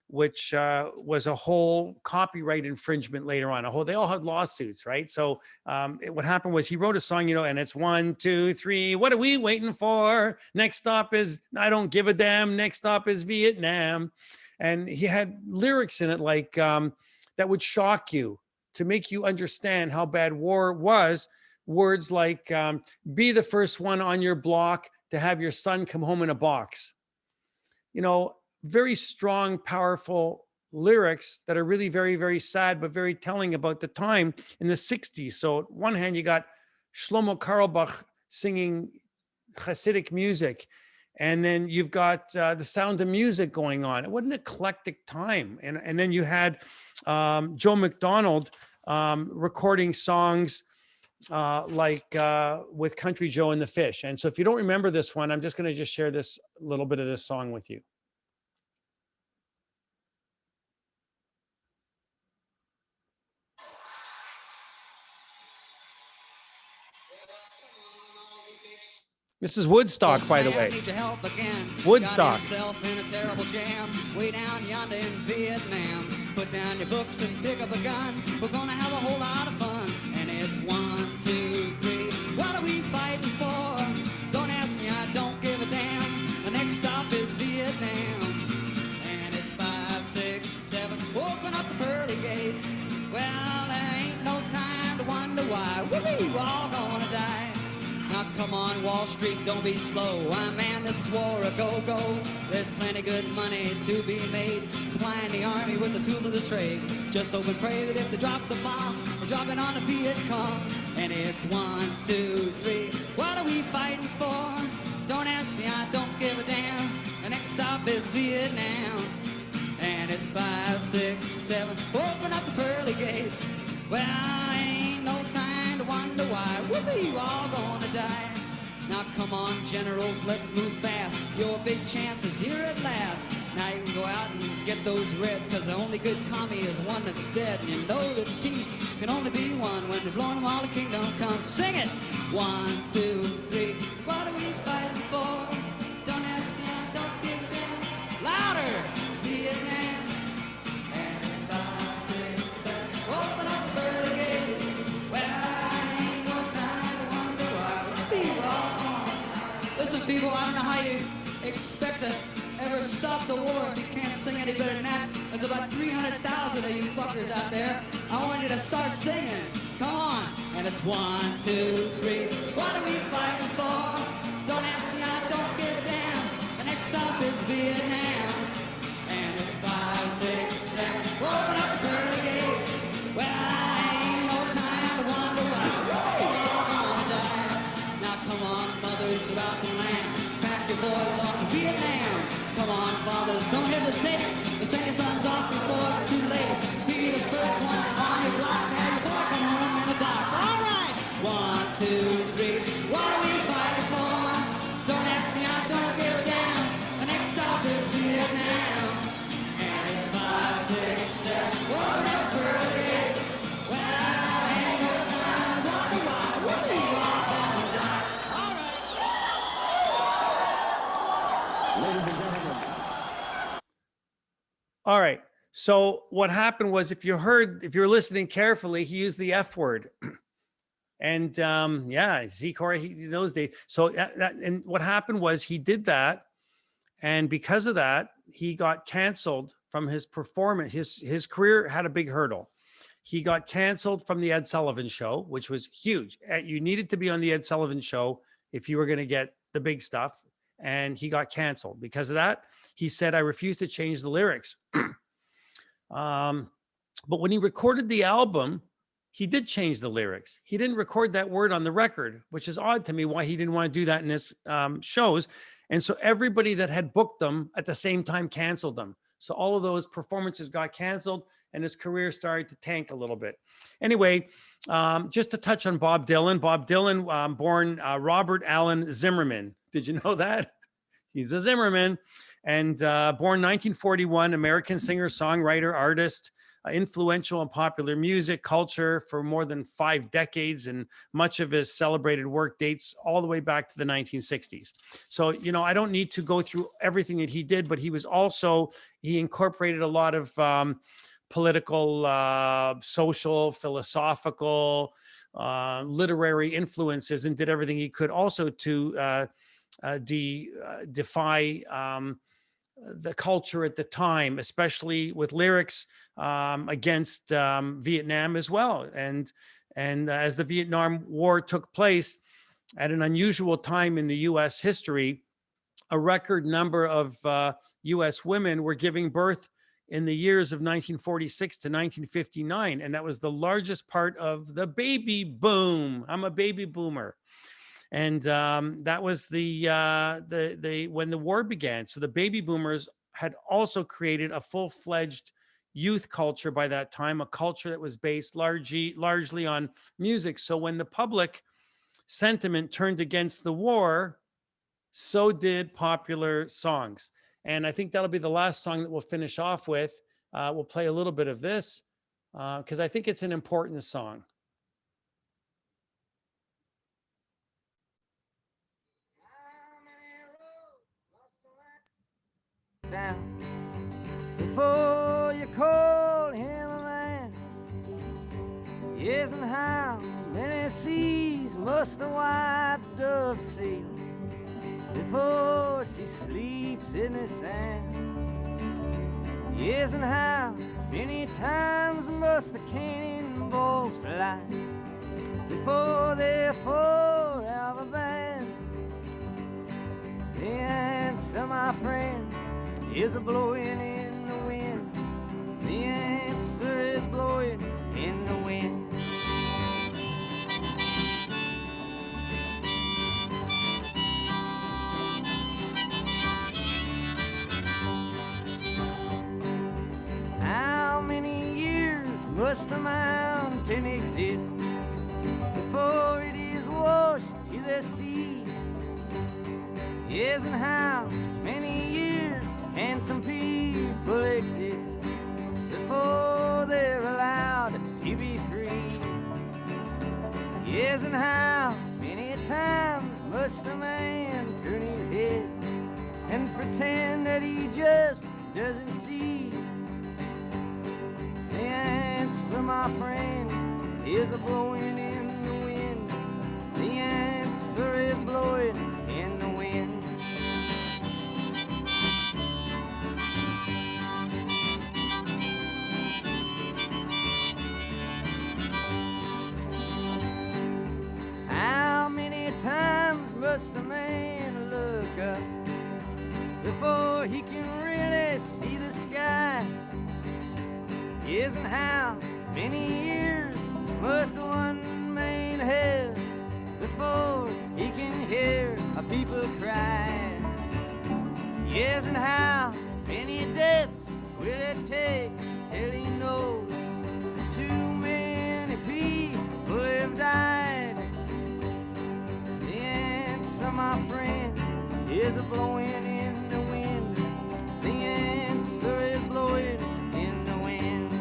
which was a whole copyright infringement later on. They all had lawsuits, right? So what happened was he wrote a song, and it's 1, 2, 3. What are we waiting for? Next stop is I don't give a damn. Next stop is Vietnam. And he had lyrics in it like that would shock you, to make you understand how bad war was. Words like be the first one on your block to have your son come home in a box. Very strong, powerful lyrics that are really very, very sad, but very telling about the time in the 60s. So on one hand, you got Shlomo Carlebach singing Hasidic music, and then you've got the Sound of Music going on. What an eclectic time. And then you had Joe McDonald recording songs like with Country Joe and the Fish. And so if you don't remember this one, I'm just going to share this little bit of this song with you. This is Woodstock, by the way. Woodstock. In a terrible jam, way down yonder in Vietnam. Put down your books and pick up a gun. We're gonna have a whole lot of fun. And it's 1, 2, 3. What are we fighting for? Don't ask me, I don't give a damn. The next stop is Vietnam. And it's 5, 6, 7. Open up the pearly gates. Well, there ain't no time to wonder why. We're all gonna die. Now come on, Wall Street, don't be slow. Man, this is war, a go-go. There's plenty good money to be made, supplying the army with the tools of the trade. Just hope and pray that if they drop the bomb, they'll drop it on the Viet Cong. And it's 1, 2, 3. What are we fighting for? Don't ask me, I don't give a damn. The next stop is Vietnam. And it's 5, 6, 7. Open up the pearly gates. Well, ain't no time to wonder why. We're all gonna die. Now come on, generals, let's move fast. Your big chance is here at last. Now you can go out and get those reds, cause the only good commie is one that's dead. And you know that peace can only be won when you're blowing them all the kingdom comes. Sing it! 1, 2, 3. What are we fighting for? Civil War. If you can't sing any better than that, there's about 300,000 of you fuckers out there. I want you to start singing. Come on. And it's 1, 2, 3. What are we fighting for? Don't ask me, I don't give a damn. The next stop is Vietnam. And it's 5, 6, 7. Open up the pearly gates. Well, I ain't no time to wonder why we're all gonna die. Now come on, mothers throughout the land. Pack your boys off to Vietnam. Come on, fathers, don't hesitate. Send your sons off before it's too late. Be the first one on your block. Have your boy come home in a box. All right. 1, 2, 3. What are we fighting for? Don't ask me, I don't give a damn. The next stop is Vietnam. And it's 5, 6, 7. Open up pearly gates. Well, I ain't no time to wonder why we all gonna die. All right. Ladies and gentlemen. All right. So what happened was, if you're listening carefully, he used the F word. And yeah, see, Corey, those days. So and what happened was he did that. And because of that, he got canceled from his performance. His career had a big hurdle. He got canceled from the Ed Sullivan Show, which was huge. You needed to be on the Ed Sullivan Show if you were going to get the big stuff. And he got canceled because of that. He said, I refuse to change the lyrics. But when he recorded the album, he did change the lyrics. He didn't record that word on the record, which is odd to me why he didn't want to do that in his shows. And so everybody that had booked them at the same time canceled them. So all of those performances got canceled and his career started to tank a little bit. Anyway, just to touch on Bob Dylan. Bob Dylan, born Robert Allen Zimmerman. Did you know that? He's a Zimmerman. And born 1941, American singer, songwriter, artist, influential in popular music culture for more than 5 decades. And much of his celebrated work dates all the way back to the 1960s. So, you know, I don't need to go through everything that he did, but he incorporated a lot of political, social, philosophical, literary influences and did everything he could also to defy the culture at the time, especially with lyrics against Vietnam as well. And as the Vietnam War took place at an unusual time in the U.S. history, a record number of U.S. women were giving birth in the years of 1946 to 1959. And that was the largest part of the baby boom. I'm a baby boomer. And that was when the war began. So the baby boomers had also created a full-fledged youth culture by that time, a culture that was based largely on music. So when the public sentiment turned against the war, so did popular songs. And I think that'll be the last song that we'll finish off with. We'll play a little bit of this because I think it's an important song. Down before you call him a man. Yes, and how many seas must the white dove sail before she sleeps in the sand? Yes, and how many times must the cannonballs fly before they're forever banned? The answer, my friend, is a blowing in the wind. The answer is blowing in the wind. How many years must a mountain exist before it is washed to the sea? Yes, and how many years can some people exist before they're allowed to be free? Yes, and how many times must a man turn his head and pretend that he just doesn't see? The answer, my friend, is a blowing in the wind. The answer is blowing in the wind. must a man look up before he can really see the sky? Yes, and how many years must one man have before he can hear a people cry? Yes, and how many deaths will it take till he knows too many people have died? The answer, my friend, is a blowing in the wind. The answer is blowing in the wind.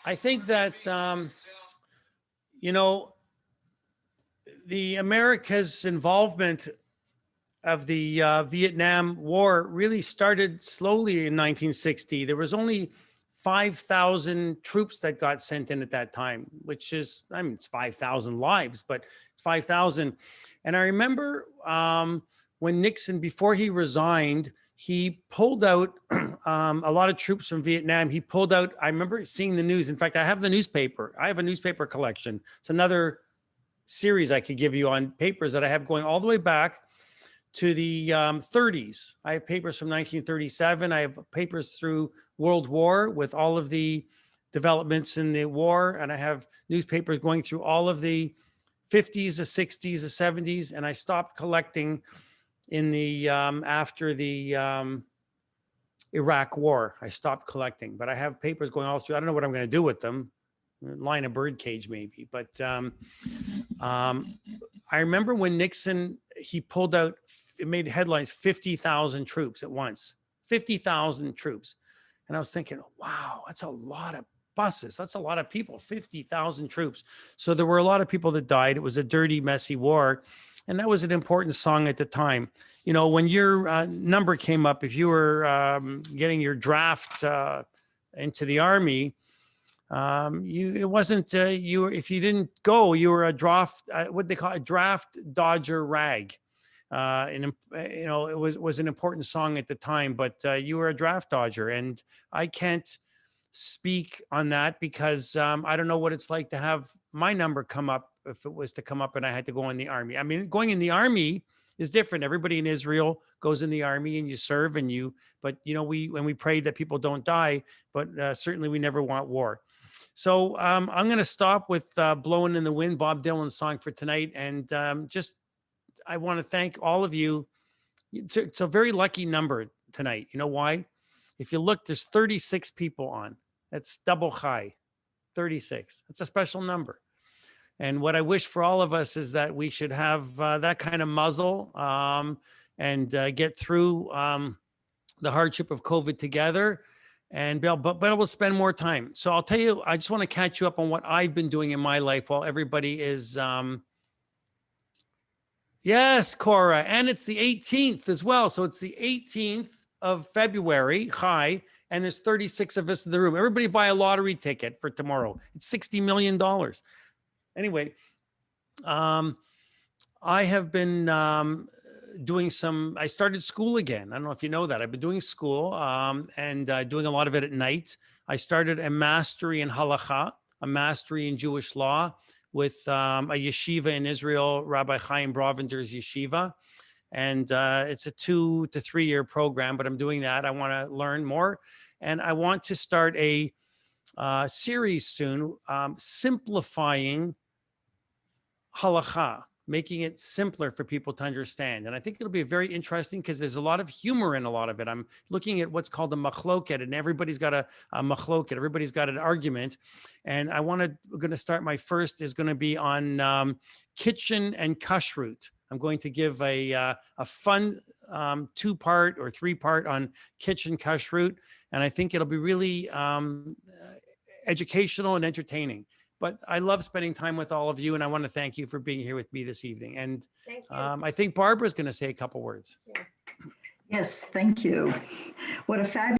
I think that, you know, the America's involvement of the Vietnam War really started slowly in 1960. There was only 5,000 troops that got sent in at that time, which is, I mean, it's 5,000 lives, but it's 5,000. And I remember when Nixon, before he resigned, he pulled out a lot of troops from Vietnam. He pulled out, I remember seeing the news. In fact, I have the newspaper. I have a newspaper collection. It's another series I could give you on papers that I have going all the way back to the 30s. I have papers from 1937. I have papers through World War with all of the developments in the war. And I have newspapers going through all of the 50s, the 60s, the 70s. And I stopped collecting in the, after the Iraq War. I stopped collecting, but I have papers going all through. I don't know what I'm going to do with them. Line a birdcage maybe, but I remember when Nixon, he pulled out, it made headlines, 50,000 troops at once, 50,000 troops. And I was thinking, wow, that's a lot of buses. That's a lot of people, 50,000 troops. So there were a lot of people that died. It was a dirty, messy war. And that was an important song at the time. You know, when your number came up, if you were getting your draft into the Army, it wasn't you were, if you didn't go, you were a draft, what they call a draft dodger rag. And you know, it was an important song at the time, but you were a draft dodger, and I can't speak on that because I don't know what it's like to have my number come up if it was to come up and I had to go in the Army. I mean, going in the Army is different. Everybody in Israel goes in the Army and you serve and you, but you know, when we pray that people don't die, but certainly we never want war. So I'm going to stop with Blowing in the Wind, Bob Dylan's song for tonight. And I want to thank all of you. It's a very lucky number tonight. You know why? If you look, there's 36 people on. That's double high, 36. That's a special number. And what I wish for all of us is that we should have that kind of muzzle and get through the hardship of COVID together. And but we'll spend more time. So I'll tell you, I just want to catch you up on what I've been doing in my life while everybody is, yes, Cora, and it's the 18th as well. So it's the 18th of February, hi, and there's 36 of us in the room. Everybody buy a lottery ticket for tomorrow. It's $60 million. Anyway, I have been I started school again. I don't know if you know that. I've been doing school and doing a lot of it at night. I started a mastery in halakha, a mastery in Jewish law with a yeshiva in Israel, Rabbi Chaim Brovender's yeshiva. And it's a 2 to 3 year program, but I'm doing that. I want to learn more. And I want to start a series soon, simplifying halakha, making it simpler for people to understand. And I think it'll be very interesting because there's a lot of humor in a lot of it. I'm looking at what's called a machloket, and everybody's got a machloket. Everybody's got an argument. And we're going to start, my first is going to be on kitchen and kashrut. I'm going to give a fun 2-part or 3-part on kitchen kashrut. And I think it'll be really educational and entertaining. But I love spending time with all of you, and I want to thank you for being here with me this evening. And I think Barbara's going to say a couple words. Yes, thank you. What a fabulous